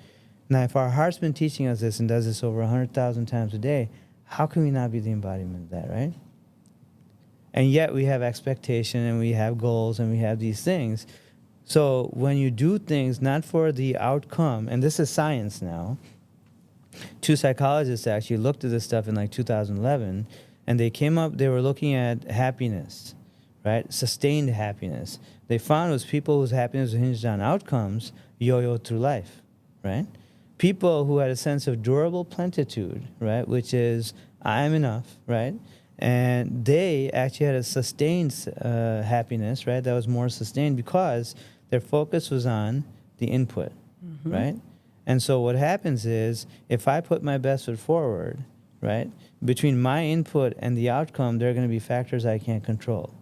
Now, if our heart's been teaching us this and does this over 100,000 times a day, how can we not be the embodiment of that, right? And yet we have expectation and we have goals and we have these things. So when you do things not for the outcome, and this is science now, two psychologists actually looked at this stuff in like 2011, and they were looking at happiness, right? Sustained happiness. They found was people whose happiness was hinged on outcomes yo-yo through life, right? People who had a sense of durable plenitude, right? Which is, I'm enough, right? And they actually had a sustained happiness, right? That was more sustained because their focus was on the input, right? And so what happens is if I put my best foot forward, right, between my input and the outcome, there are going to be factors I can't control.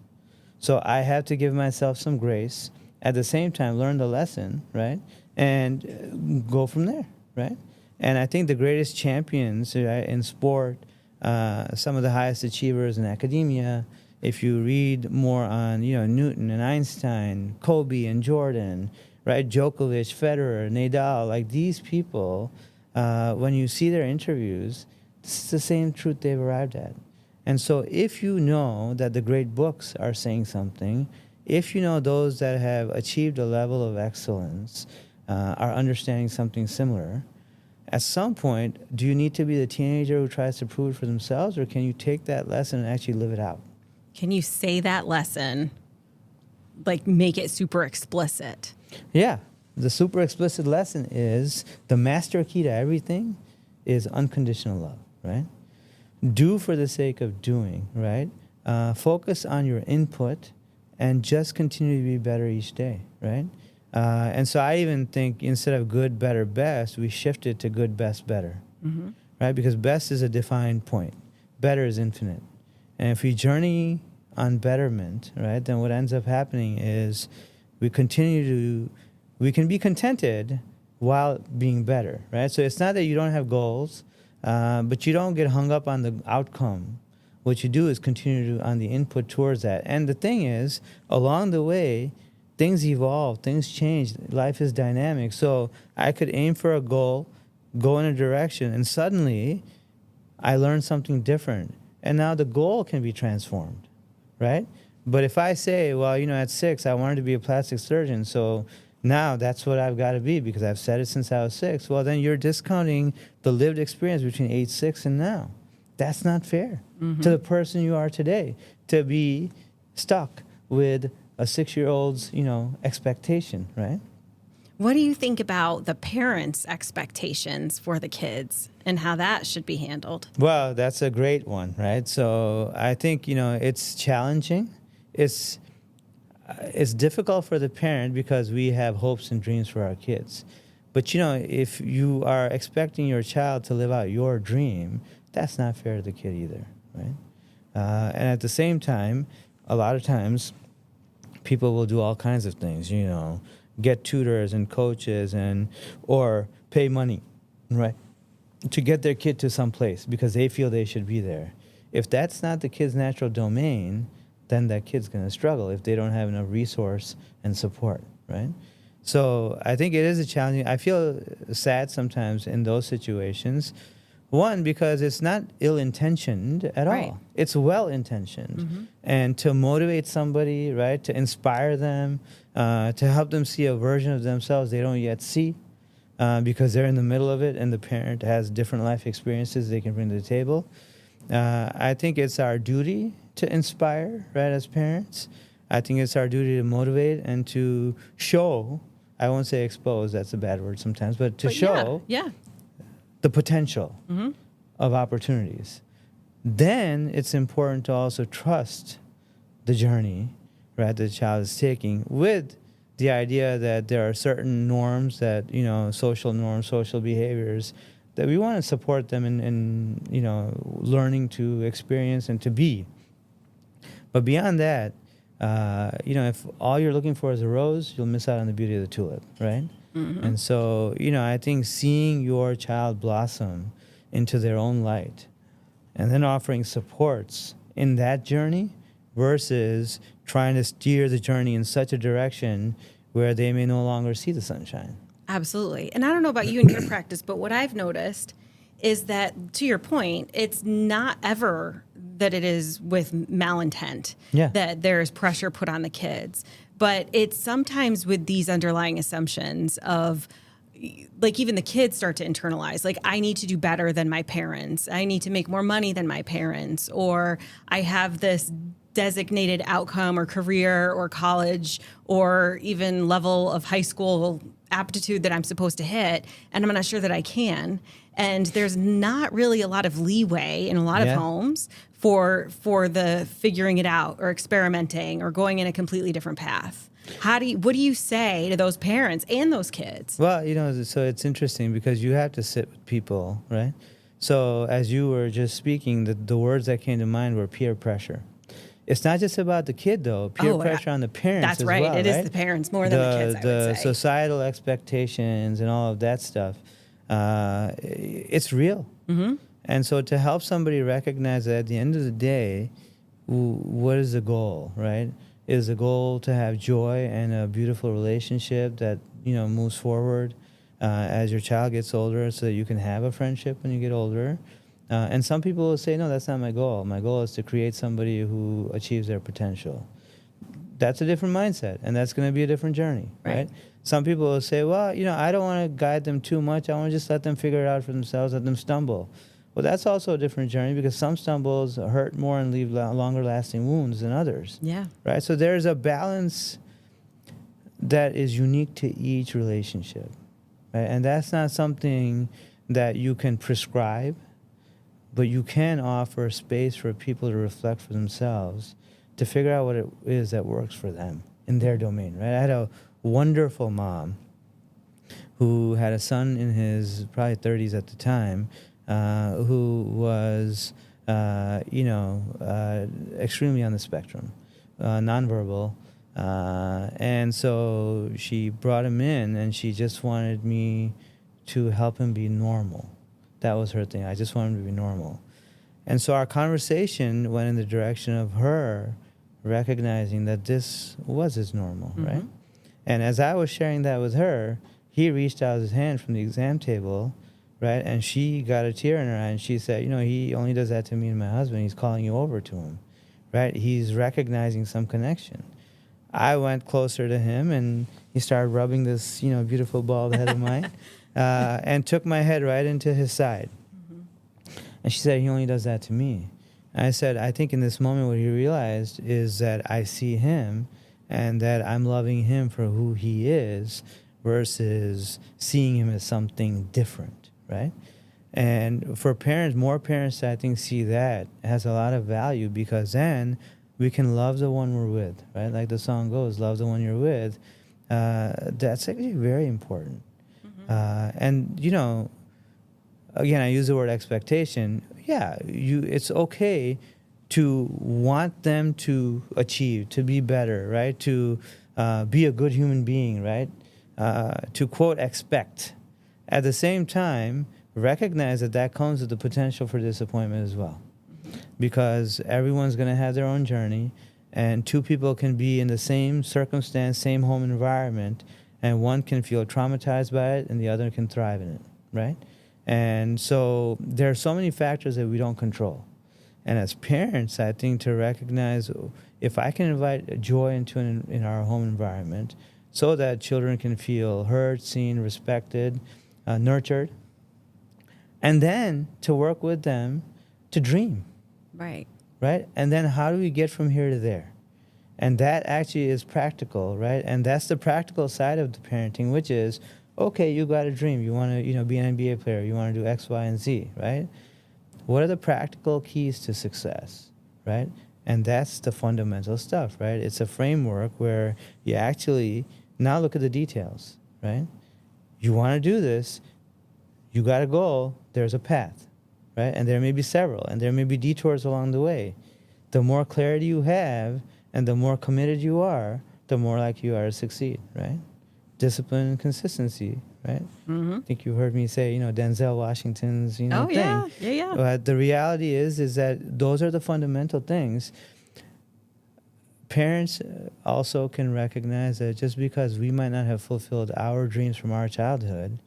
So I have to give myself some grace. At the same time, learn the lesson, right, and go from there, right? And I think the greatest champions, right, in sport, some of the highest achievers in academia, if you read more on, Newton and Einstein, Kobe and Jordan, right, Djokovic, Federer, Nadal, like these people, when you see their interviews, it's the same truth they've arrived at. And so if you know that the great books are saying something, if you know those that have achieved a level of excellence are understanding something similar, at some point, do you need to be the teenager who tries to prove it for themselves, or can you take that lesson and actually live it out? Can you say that lesson, like make it super explicit? Yeah. The super explicit lesson is the master key to everything is unconditional love, right? Do for the sake of doing, right? Focus on your input and just continue to be better each day, right? And so I even think instead of good, better, best, we shifted to good, best, better, right? Because best is a defined point. Better is infinite. And if we journey on betterment, right, then what ends up happening is we can be contented while being better, right? So it's not that you don't have goals, but you don't get hung up on the outcome. What you do is continue on the input towards that. And the thing is, along the way, things evolve, things change, life is dynamic. So I could aim for a goal, go in a direction, and suddenly I learn something different. And now the goal can be transformed, right? But if I say, well, at 6, I wanted to be a plastic surgeon, so now that's what I've got to be because I've said it since I was 6. Well, then you're discounting the lived experience between age 6 and now. That's not fair to the person you are today to be stuck with a 6-year-old's, expectation, right? What do you think about the parents' expectations for the kids and how that should be handled? Well, that's a great one, right? So I think, it's challenging. It's difficult for the parent because we have hopes and dreams for our kids. But, if you are expecting your child to live out your dream, that's not fair to the kid either, right? And at the same time, a lot of times, people will do all kinds of things, get tutors and coaches or pay money, right, to get their kid to some place because they feel they should be there. If that's not the kid's natural domain, then that kid's going to struggle if they don't have enough resource and support, right? So I think it is a challenge. I feel sad sometimes in those situations. One, because it's not ill-intentioned at all. Right. It's well-intentioned. And to motivate somebody, right, to inspire them, to help them see a version of themselves they don't yet see because they're in the middle of it and the parent has different life experiences they can bring to the table. I think it's our duty to inspire, right, as parents. I think it's our duty to motivate and to show, I won't say expose, that's a bad word sometimes, but show the potential of opportunities. Then it's important to also trust the journey, right, the child is taking with the idea that there are certain norms that, social norms, social behaviors that we want to support them in learning to experience and to be. But beyond that, if all you're looking for is a rose, you'll miss out on the beauty of the tulip, right? And so, I think seeing your child blossom into their own light and then offering supports in that journey versus trying to steer the journey in such a direction where they may no longer see the sunshine. Absolutely. And I don't know about you in your practice, but what I've noticed is that, to your point, it's not ever that it is with malintent, that there's pressure put on the kids. But it's sometimes with these underlying assumptions of, like, even the kids start to internalize, like, I need to do better than my parents. I need to make more money than my parents. Or I have this designated outcome or career or college or even level of high school aptitude that I'm supposed to hit, and I'm not sure that I can. And there's not really a lot of leeway in a lot of homes for the figuring it out or experimenting or going in a completely different path. What do you say to those parents and those kids? Well, so it's interesting because you have to sit with people, right? So as you were just speaking, the words that came to mind were peer pressure. It's not just about the kid, though. Peer pressure on the parents That's as right. well, It is the parents more than the kids, I would say. The societal expectations and all of that stuff, it's real. Mm-hmm. And so to help somebody recognize that at the end of the day, what is the goal, right? Is the goal to have joy and a beautiful relationship that, moves forward as your child gets older so that you can have a friendship when you get older? And some people will say, no, that's not my goal. My goal is to create somebody who achieves their potential. That's a different mindset, and that's going to be a different journey, right? Some people will say, well, I don't want to guide them too much. I want to just let them figure it out for themselves, let them stumble. Well, that's also a different journey because some stumbles hurt more and leave longer lasting wounds than others. Yeah. Right? So there's a balance that is unique to each relationship, right? And that's not something that you can prescribe, but you can offer space for people to reflect for themselves to figure out what it is that works for them in their domain, right? I had a wonderful mom who had a son in his probably 30s at the time, who was, extremely on the spectrum, nonverbal. And so she brought him in, and she just wanted me to help him be normal. That was her thing. I just wanted him to be normal. And so our conversation went in the direction of her recognizing that this was his normal, mm-hmm. right? And as I was sharing that with her, he reached out his hand from the exam table, right? And she got a tear in her eye, and she said, he only does that to me and my husband. He's calling you over to him, right? He's recognizing some connection. I went closer to him, and he started rubbing this, beautiful bald head of mine, and took my head right into his side. Mm-hmm. And she said, he only does that to me. And I said, I think in this moment what he realized is that I see him and that I'm loving him for who he is versus seeing him as something different, right? And for parents, more parents, I think, see that has a lot of value because then we can love the one we're with, right? Like the song goes, love the one you're with. That's actually very important. Mm-hmm. And, again, I use the word expectation. Yeah, it's okay to want them to achieve, to be better, right? To be a good human being, right? To, quote, expect. At the same time, recognize that comes with the potential for disappointment as well. Because everyone's going to have their own journey, and two people can be in the same circumstance, same home environment, and one can feel traumatized by it and the other can thrive in it, right? And so there are so many factors that we don't control. And as parents, I think to recognize if I can invite joy in our home environment so that children can feel heard, seen, respected, nurtured, and then to work with them to dream. Right. Right? And then how do we get from here to there? And that actually is practical, right? And that's the practical side of the parenting, which is, okay, you got a dream. You want to, be an NBA player. You want to do X, Y, and Z, right? What are the practical keys to success, right? And that's the fundamental stuff, right? It's a framework where you actually now look at the details, right? You want to do this. You got a goal. There's a path, right? And there may be several, and there may be detours along the way. The more clarity you have and the more committed you are, the more likely you are to succeed, right? Discipline and consistency, right? Mm-hmm. I think you heard me say, Denzel Washington's, thing. Yeah. But the reality is that those are the fundamental things. Parents also can recognize that just because we might not have fulfilled our dreams from our childhood,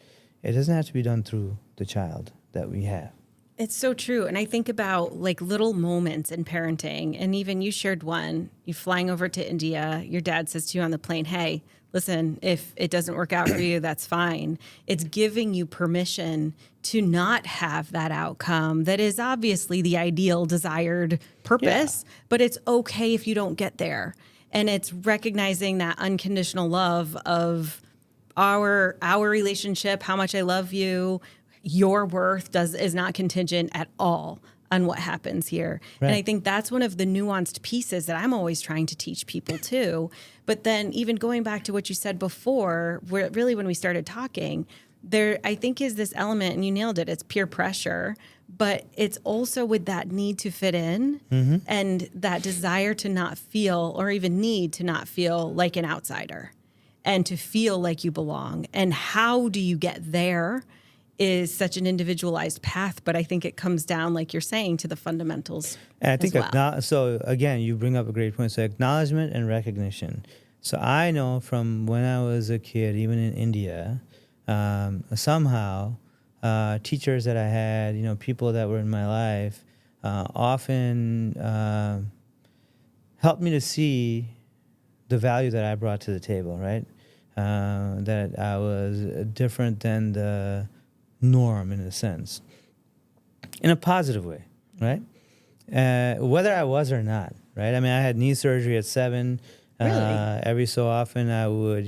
it doesn't have to be done through the child that we have. It's so true. And I think about like little moments in parenting. And even you shared one, you flying over to India, your dad says to you on the plane, hey, listen, if it doesn't work out for you, that's fine. It's giving you permission to not have that outcome that is obviously the ideal desired Yeah. purpose, but it's okay if you don't get there. And it's recognizing that unconditional love of our relationship, how much I love you, your worth is not contingent at all on what happens here. Right. And I think that's one of the nuanced pieces that I'm always trying to teach people too. But then even going back to what you said before, where really when we started talking, there I think is this element, and you nailed it, it's peer pressure, but it's also with that need to fit in and that desire to not feel or even need to not feel like an outsider and to feel like you belong. And how do you get there is such an individualized path, but I think it comes down, like you're saying, to the fundamentals And I think as well. so again, you bring up a great point. So acknowledgement and recognition. So I know from when I was a kid, even in India, somehow teachers that I had, people that were in my life, often helped me to see the value that I brought to the table, right? That I was different than the norm in a sense, in a positive way, right? Whether I was or not, right? I mean, I had knee surgery at 7. Really? Every so often I would,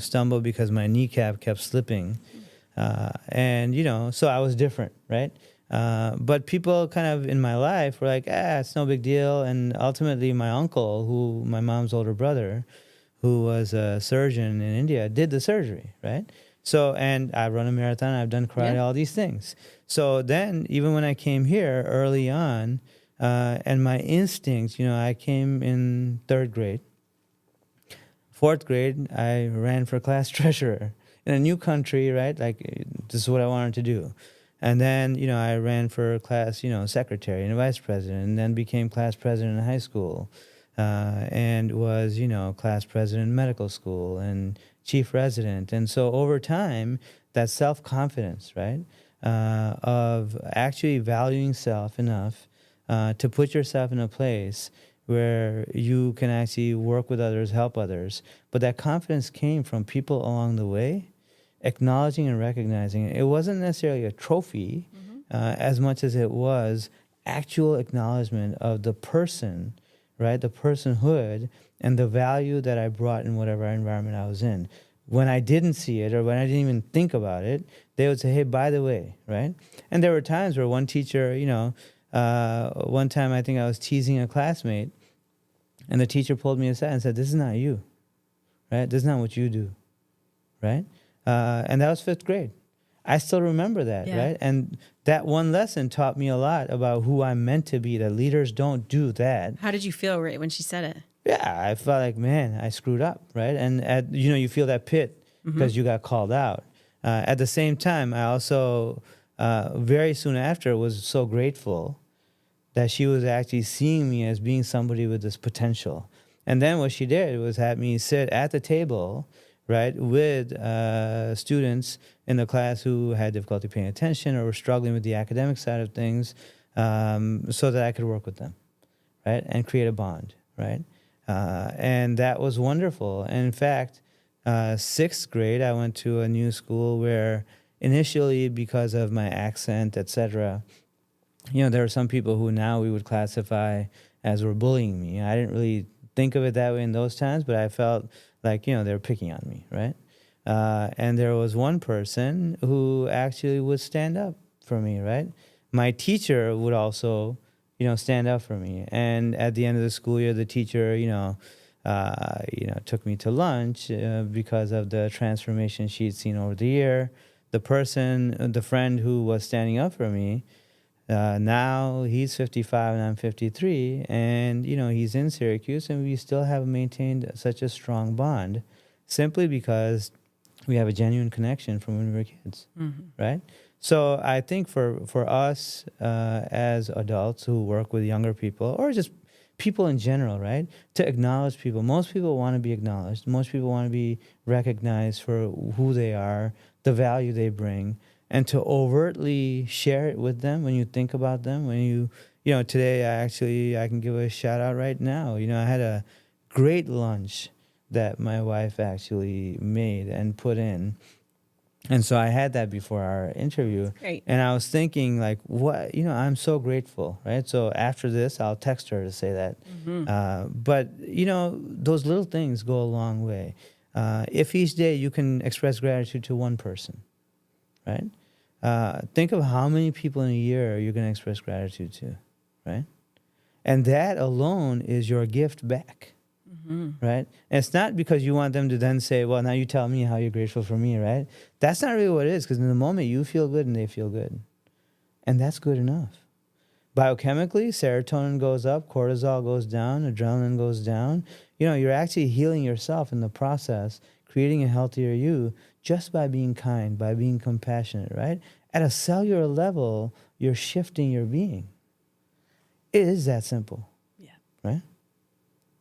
stumble because my kneecap kept slipping. So I was different, right? But people kind of in my life were like, it's no big deal. And ultimately my uncle, my mom's older brother, who was a surgeon in India, did the surgery, right? So, and I run a marathon, I've done karate, all these things. So then, even when I came here early on, and my instincts, I came in 3rd grade. 4th grade, I ran for class treasurer in a new country, right? Like, this is what I wanted to do. And then, I ran for class, secretary and vice president, and then became class president in high school. And was, class president in medical school and chief resident. And so over time, that self-confidence, right, of actually valuing self enough to put yourself in a place where you can actually work with others, help others. But that confidence came from people along the way, acknowledging and recognizing it. It wasn't necessarily a trophy as much as it was actual acknowledgement of the person, right? The personhood and the value that I brought in whatever environment I was in. When I didn't see it or when I didn't even think about it, they would say, hey, by the way, right? And there were times where one teacher, one time I think I was teasing a classmate and the teacher pulled me aside and said, this is not you, right? This is not what you do, right? And that was 5th grade. I still remember that, right? And that one lesson taught me a lot about who I'm meant to be, that leaders don't do that. How did you feel right when she said it? Yeah, I felt like, man, I screwed up, right? And, you feel that pit because you got called out. At the same time, I also, very soon after, was so grateful that she was actually seeing me as being somebody with this potential. And then what she did was have me sit at the table, right, with students in the class who had difficulty paying attention or were struggling with the academic side of things, so that I could work with them, right, and create a bond, right? And that was wonderful. And in fact, 6th grade, I went to a new school where initially, because of my accent, etc., there were some people who now we would classify as were bullying me. I didn't really think of it that way in those times, but I felt like, they were picking on me, right? And there was one person who actually would stand up for me, right? My teacher would also, stand up for me. And at the end of the school year, the teacher, took me to lunch because of the transformation she'd seen over the year. The friend who was standing up for me, now he's 55 and I'm 53, and he's in Syracuse, and we still have maintained such a strong bond, simply because we have a genuine connection from when we were kids, right? So I think for us as adults who work with younger people, or just people in general, right, to acknowledge people. Most people want to be acknowledged. Most people want to be recognized for who they are, the value they bring. and to overtly share it with them when you think about them, when today I can give a shout out right now. I had a great lunch that my wife actually made and put in. And so I had that before our interview. Great. And I was thinking, like, what, I'm so grateful, right? So after this, I'll text her to say that. But, those little things go a long way. If each day you can express gratitude to one person, right? Think of how many people in a year you're going to express gratitude to, right? And that alone is your gift back. Right? And it's not because you want them to then say, well, now you tell me how you're grateful for me, right? That's not really what it is, because in the moment you feel good and they feel good. And that's good enough. Biochemically, serotonin goes up, cortisol goes down, adrenaline goes down. You're actually healing yourself in the process, creating a healthier you just by being kind, by being compassionate, right? At a cellular level, you're shifting your being. It is that simple. Yeah. Right?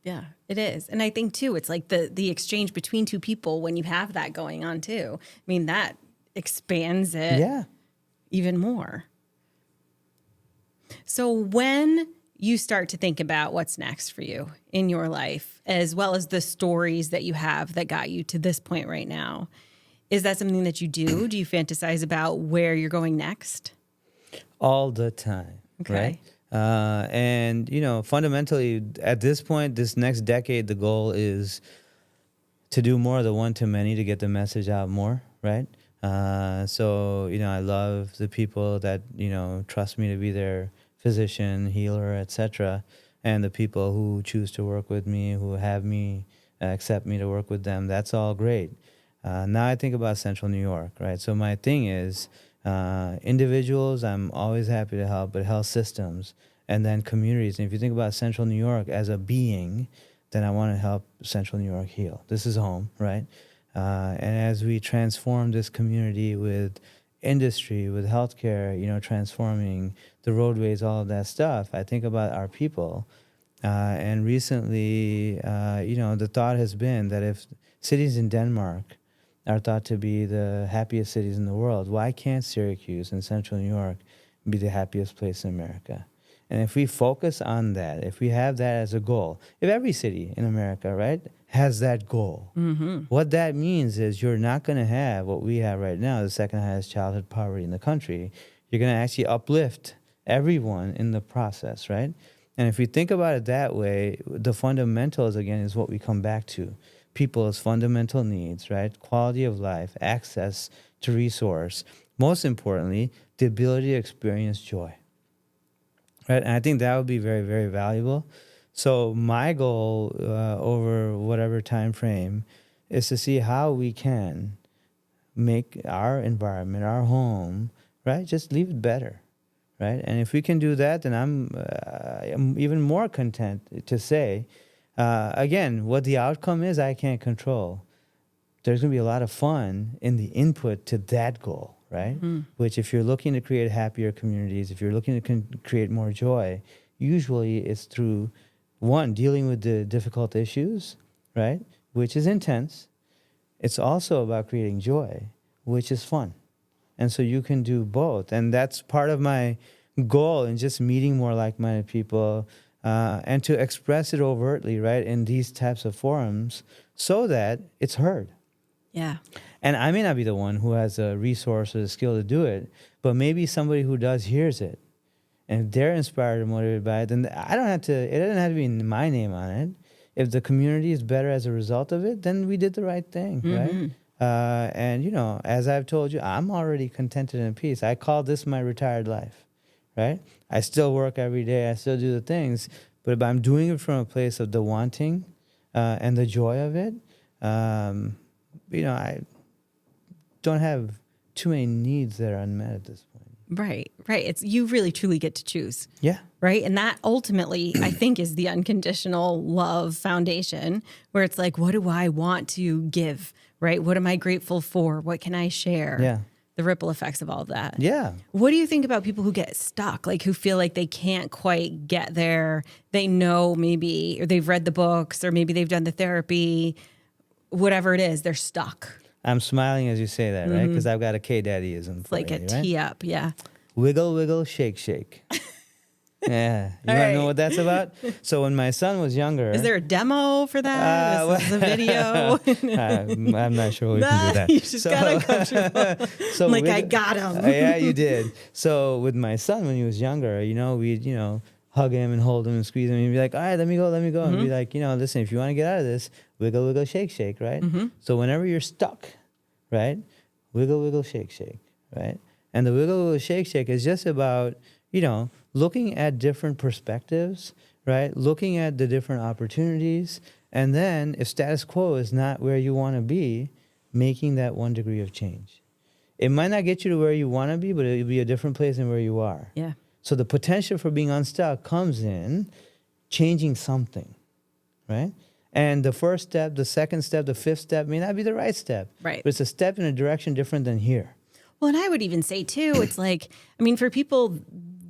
Yeah, it is. And I think, too, it's like the exchange between two people when you have that going on, too. I mean, that expands it even more. So when you start to think about what's next for you in your life, as well as the stories that you have that got you to this point right now, is that something that you do? Do you fantasize about where you're going next? All the time. Okay. Right? And, fundamentally, at this point, this next decade, the goal is to do more of the one-to-many to get the message out more, right? So, I love the people that, trust me to be their physician, healer, etc., and the people who choose to work with me, who have me, accept me to work with them. That's all great. Now I think about Central New York, right? So my thing is, individuals, I'm always happy to help, but health systems and then communities. And if you think about Central New York as a being, then I want to help Central New York heal. This is home, right? And as we transform this community with industry, with healthcare, transforming the roadways, all of that stuff, I think about our people. And recently, the thought has been that if cities in Denmark are thought to be the happiest cities in the world, why can't Syracuse and Central New York be the happiest place in America? And if we focus on that, if we have that as a goal, if every city in America, right, has that goal, what that means is you're not going to have what we have right now, the second highest childhood poverty in the country. You're going to actually uplift everyone in the process, right? And if we think about it that way, the fundamentals, again, is what we come back to. People's fundamental needs, right? Quality of life, access to resource. Most importantly, the ability to experience joy. Right? And I think that would be very, very valuable. So my goal over whatever time frame is to see how we can make our environment, our home, right? Just leave it better, right? And if we can do that, then I'm even more content to say, again, what the outcome is, I can't control. There's going to be a lot of fun in the input to that goal, right? Which, if you're looking to create happier communities, if you're looking to create more joy, usually it's through, one, dealing with the difficult issues, right? Which is intense. It's also about creating joy, which is fun. And so you can do both. And that's part of my goal in just meeting more like-minded people, and to express it overtly, right, in these types of forums so that it's heard. Yeah. And I may not be the one who has a resource or the skill to do it, but maybe somebody who does hears it. And if they're inspired or motivated by it, then it doesn't have to be my name on it. If the community is better as a result of it, then we did the right thing, right? And, as I've told you, I'm already contented and at peace. I call this my retired life, right? I still work every day. I still do the things. But if I'm doing it from a place of the wanting and the joy of it, I don't have too many needs that are unmet at this point. Right. It's you really truly get to choose. Yeah. Right. And that ultimately, I think, is the unconditional love foundation, where it's like, what do I want to give? Right. What am I grateful for? What can I share? Yeah. The ripple effects of all of that. Yeah. What do you think about people who get stuck, like who feel like they can't quite get there? They know maybe, or they've read the books, or maybe they've done the therapy, whatever it is, they're stuck. I'm smiling as you say that, right? Because I've got a K-daddyism It's for like you, a right? tee up. Yeah. Wiggle, wiggle, shake, shake. Yeah. You All want to know right. what that's about? So when my son was younger... Is there a demo for that? Is this a video? I'm not sure we can do that. You just got uncomfortable. So I'm like, I got him. yeah, you did. So with my son when he was younger, we'd, hug him and hold him and squeeze him and he'd be like, all right, let me go. And be like, listen, if you want to get out of this, wiggle, wiggle, shake, shake, right? So whenever you're stuck, right, wiggle, wiggle, shake, shake, right? And the wiggle, wiggle, shake, shake is just about, looking at different perspectives, right? Looking at the different opportunities. And then if status quo is not where you want to be, making that 1 degree of change. It might not get you to where you want to be, but it'll be a different place than where you are. Yeah. So the potential for being unstuck comes in changing something, right? And the first step, the second step, the fifth step may not be the right step. Right. But it's a step in a direction different than here. Well, and I would even say too, it's like, for people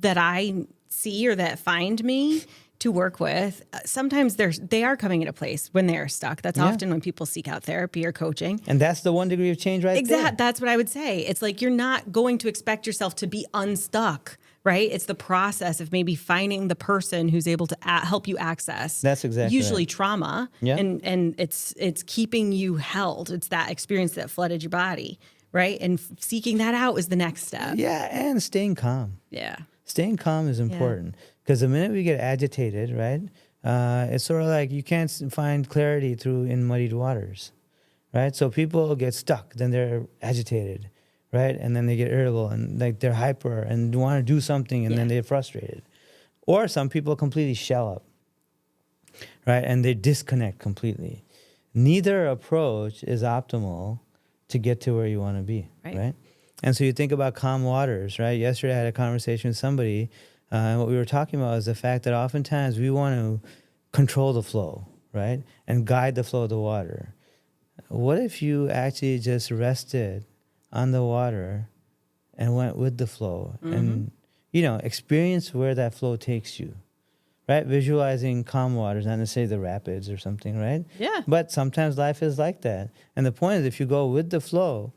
that I see or that find me to work with, sometimes they are coming at a place when they are stuck. That's often when people seek out therapy or coaching. And that's the 1 degree of change right there. That's what I would say. It's like you're not going to expect yourself to be unstuck, right? It's the process of maybe finding the person who's able to help you access. That's exactly usually right. trauma. Yeah. And it's keeping you held. It's that experience that flooded your body, right? And seeking that out is the next step. Yeah, and staying calm. Yeah. Staying calm is important because the minute we get agitated, right, it's sort of like you can't find clarity in muddied waters, right? So people get stuck, then they're agitated, right? And then they get irritable and like they're hyper and want to do something and then they're frustrated. Or some people completely shell up, right? And they disconnect completely. Neither approach is optimal to get to where you want to be, right? And so you think about calm waters, right? Yesterday I had a conversation with somebody, and what we were talking about is the fact that oftentimes we want to control the flow, right? And guide the flow of the water. What if you actually just rested on the water and went with the flow and, experience where that flow takes you, right? Visualizing calm waters, not necessarily the rapids or something, right? Yeah. But sometimes life is like that. And the point is if you go with the flow,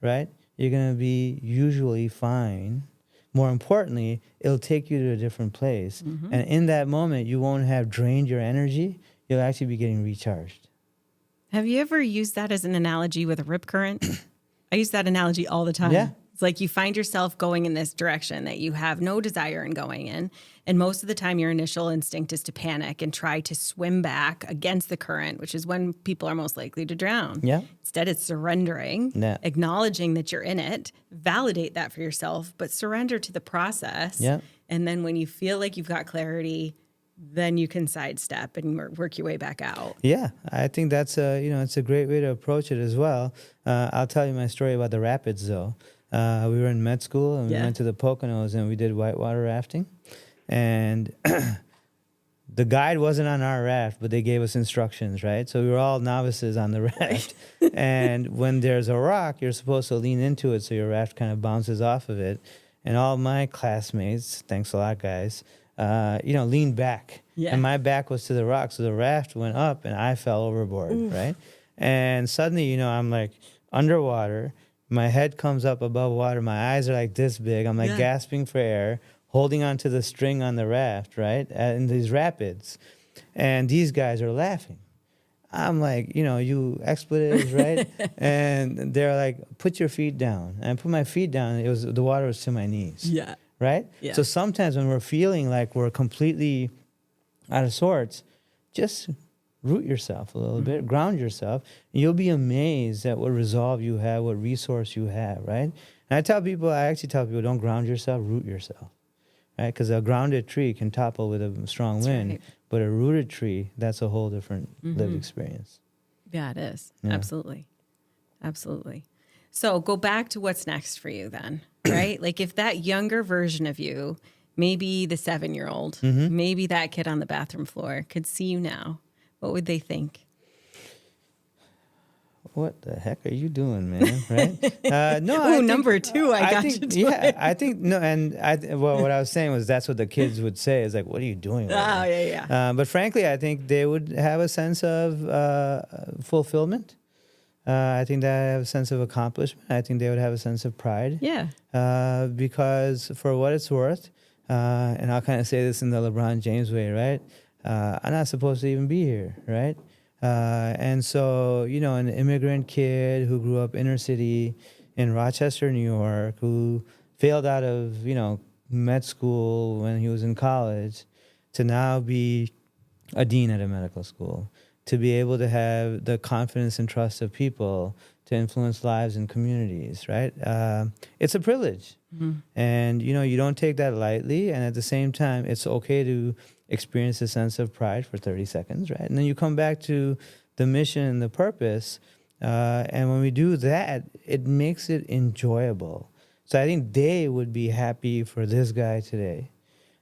right, you're going to be usually fine. More importantly, it'll take you to a different place. And in that moment, you won't have drained your energy. You'll actually be getting recharged. Have you ever used that as an analogy with a rip current? I use that analogy all the time. Yeah. It's like you find yourself going in this direction that you have no desire in going in. And most of the time, your initial instinct is to panic and try to swim back against the current, which is when people are most likely to drown. Yeah. Instead, it's surrendering, acknowledging that you're in it, validate that for yourself, but surrender to the process. Yeah. And then when you feel like you've got clarity, then you can sidestep and work your way back out. Yeah, I think that's it's a great way to approach it as well. I'll tell you my story about the rapids, though. We were in med school and we went to the Poconos and we did whitewater rafting. And the guide wasn't on our raft, but they gave us instructions, right? So we were all novices on the raft. And when there's a rock, you're supposed to lean into it so your raft kind of bounces off of it. And all my classmates, thanks a lot, guys, leaned back. Yeah. And my back was to the rock. So the raft went up and I fell overboard, right? And suddenly, I'm like underwater. My head comes up above water. My eyes are like this big. I'm like gasping for air, holding onto the string on the raft, right? In these rapids. And these guys are laughing. I'm like, you expletives, right? And they're like, put your feet down. And I put my feet down. The water was to my knees. Yeah. Right? Yeah. So sometimes when we're feeling like we're completely out of sorts, just root yourself a little bit, ground yourself, and you'll be amazed at what resolve you have, what resource you have, right? And I actually tell people, don't ground yourself, root yourself, right? Because a grounded tree can topple with a strong wind, right. but a rooted tree, that's a whole different lived experience. Yeah, it is. Yeah. Absolutely. Absolutely. So go back to what's next for you then, right? Like if that younger version of you, maybe the 7-year-old, maybe that kid on the bathroom floor could see you now, what would they think? What the heck are you doing, man? Right? No. Number 2, I got you to it. I think no, and what I was saying was that's what the kids would say is like, "What are you doing?" Right yeah. But frankly, I think they would have a sense of fulfillment, I think that I have a sense of accomplishment. I think they would have a sense of pride. Yeah. Because for what it's worth, and I'll kind of say this in the LeBron James way, right? I'm not supposed to even be here, right? And so, an immigrant kid who grew up inner city in Rochester, New York, who failed out of, med school when he was in college, to now be a dean at a medical school, to be able to have the confidence and trust of people to influence lives and communities, right? It's a privilege. And, you don't take that lightly. And at the same time, it's okay to experience a sense of pride for 30 seconds, right? And then you come back to the mission and the purpose. And when we do that, it makes it enjoyable. So I think they would be happy for this guy today.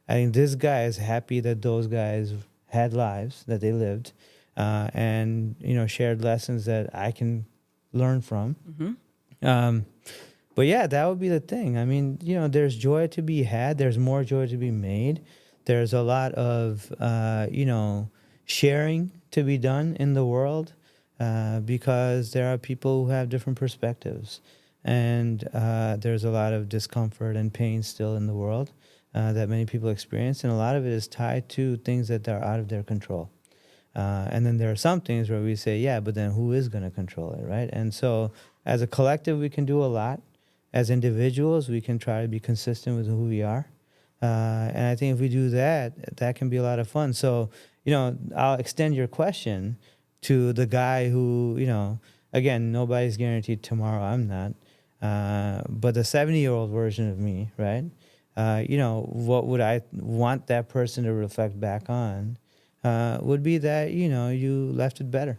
I think this guy is happy that those guys had lives that they lived, and shared lessons that I can learn from. But yeah, that would be the thing. I mean, there's joy to be had. There's more joy to be made. There's a lot of sharing to be done in the world, because there are people who have different perspectives, and there's a lot of discomfort and pain still in the world. That many people experience, and a lot of it is tied to things that are out of their control. And then there are some things where we say, yeah, but then who is going to control it, right? And so as a collective, we can do a lot. As individuals, we can try to be consistent with who we are. And I think if we do that, that can be a lot of fun. So, I'll extend your question to the guy who, again, nobody's guaranteed tomorrow. I'm not. But the 70-year-old version of me, right? What would I want that person to reflect back on would be that, you left it better.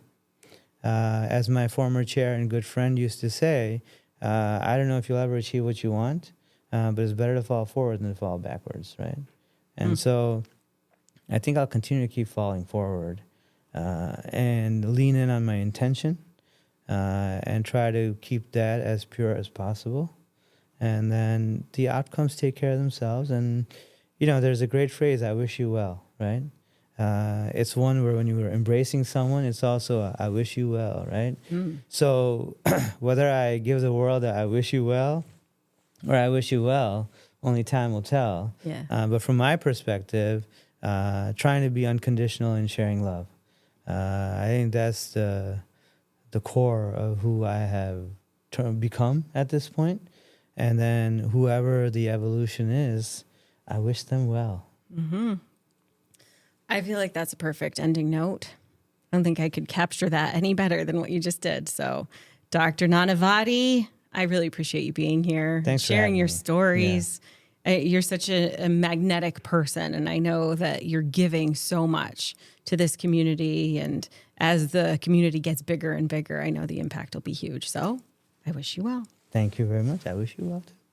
As my former chair and good friend used to say, I don't know if you'll ever achieve what you want, but it's better to fall forward than to fall backwards, right? And so I think I'll continue to keep falling forward and lean in on my intention and try to keep that as pure as possible. And then the outcomes take care of themselves. And, there's a great phrase, I wish you well, right? It's one where when you were embracing someone, it's also a, I wish you well, right? So whether I give the world a I wish you well or I wish you well, only time will tell. Yeah. But from my perspective, trying to be unconditional in sharing love. I think that's the core of who I have become at this point. And then whoever the evolution is, I wish them well. I feel like that's a perfect ending note. I don't think I could capture that any better than what you just did. So, Dr. Nanavati, I really appreciate you being here, Thanks for sharing having your me. stories. You're such a magnetic person, and I know that you're giving so much to this community. And as the community gets bigger and bigger, I know the impact will be huge. So, I wish you well. Thank you very much. I wish you well too.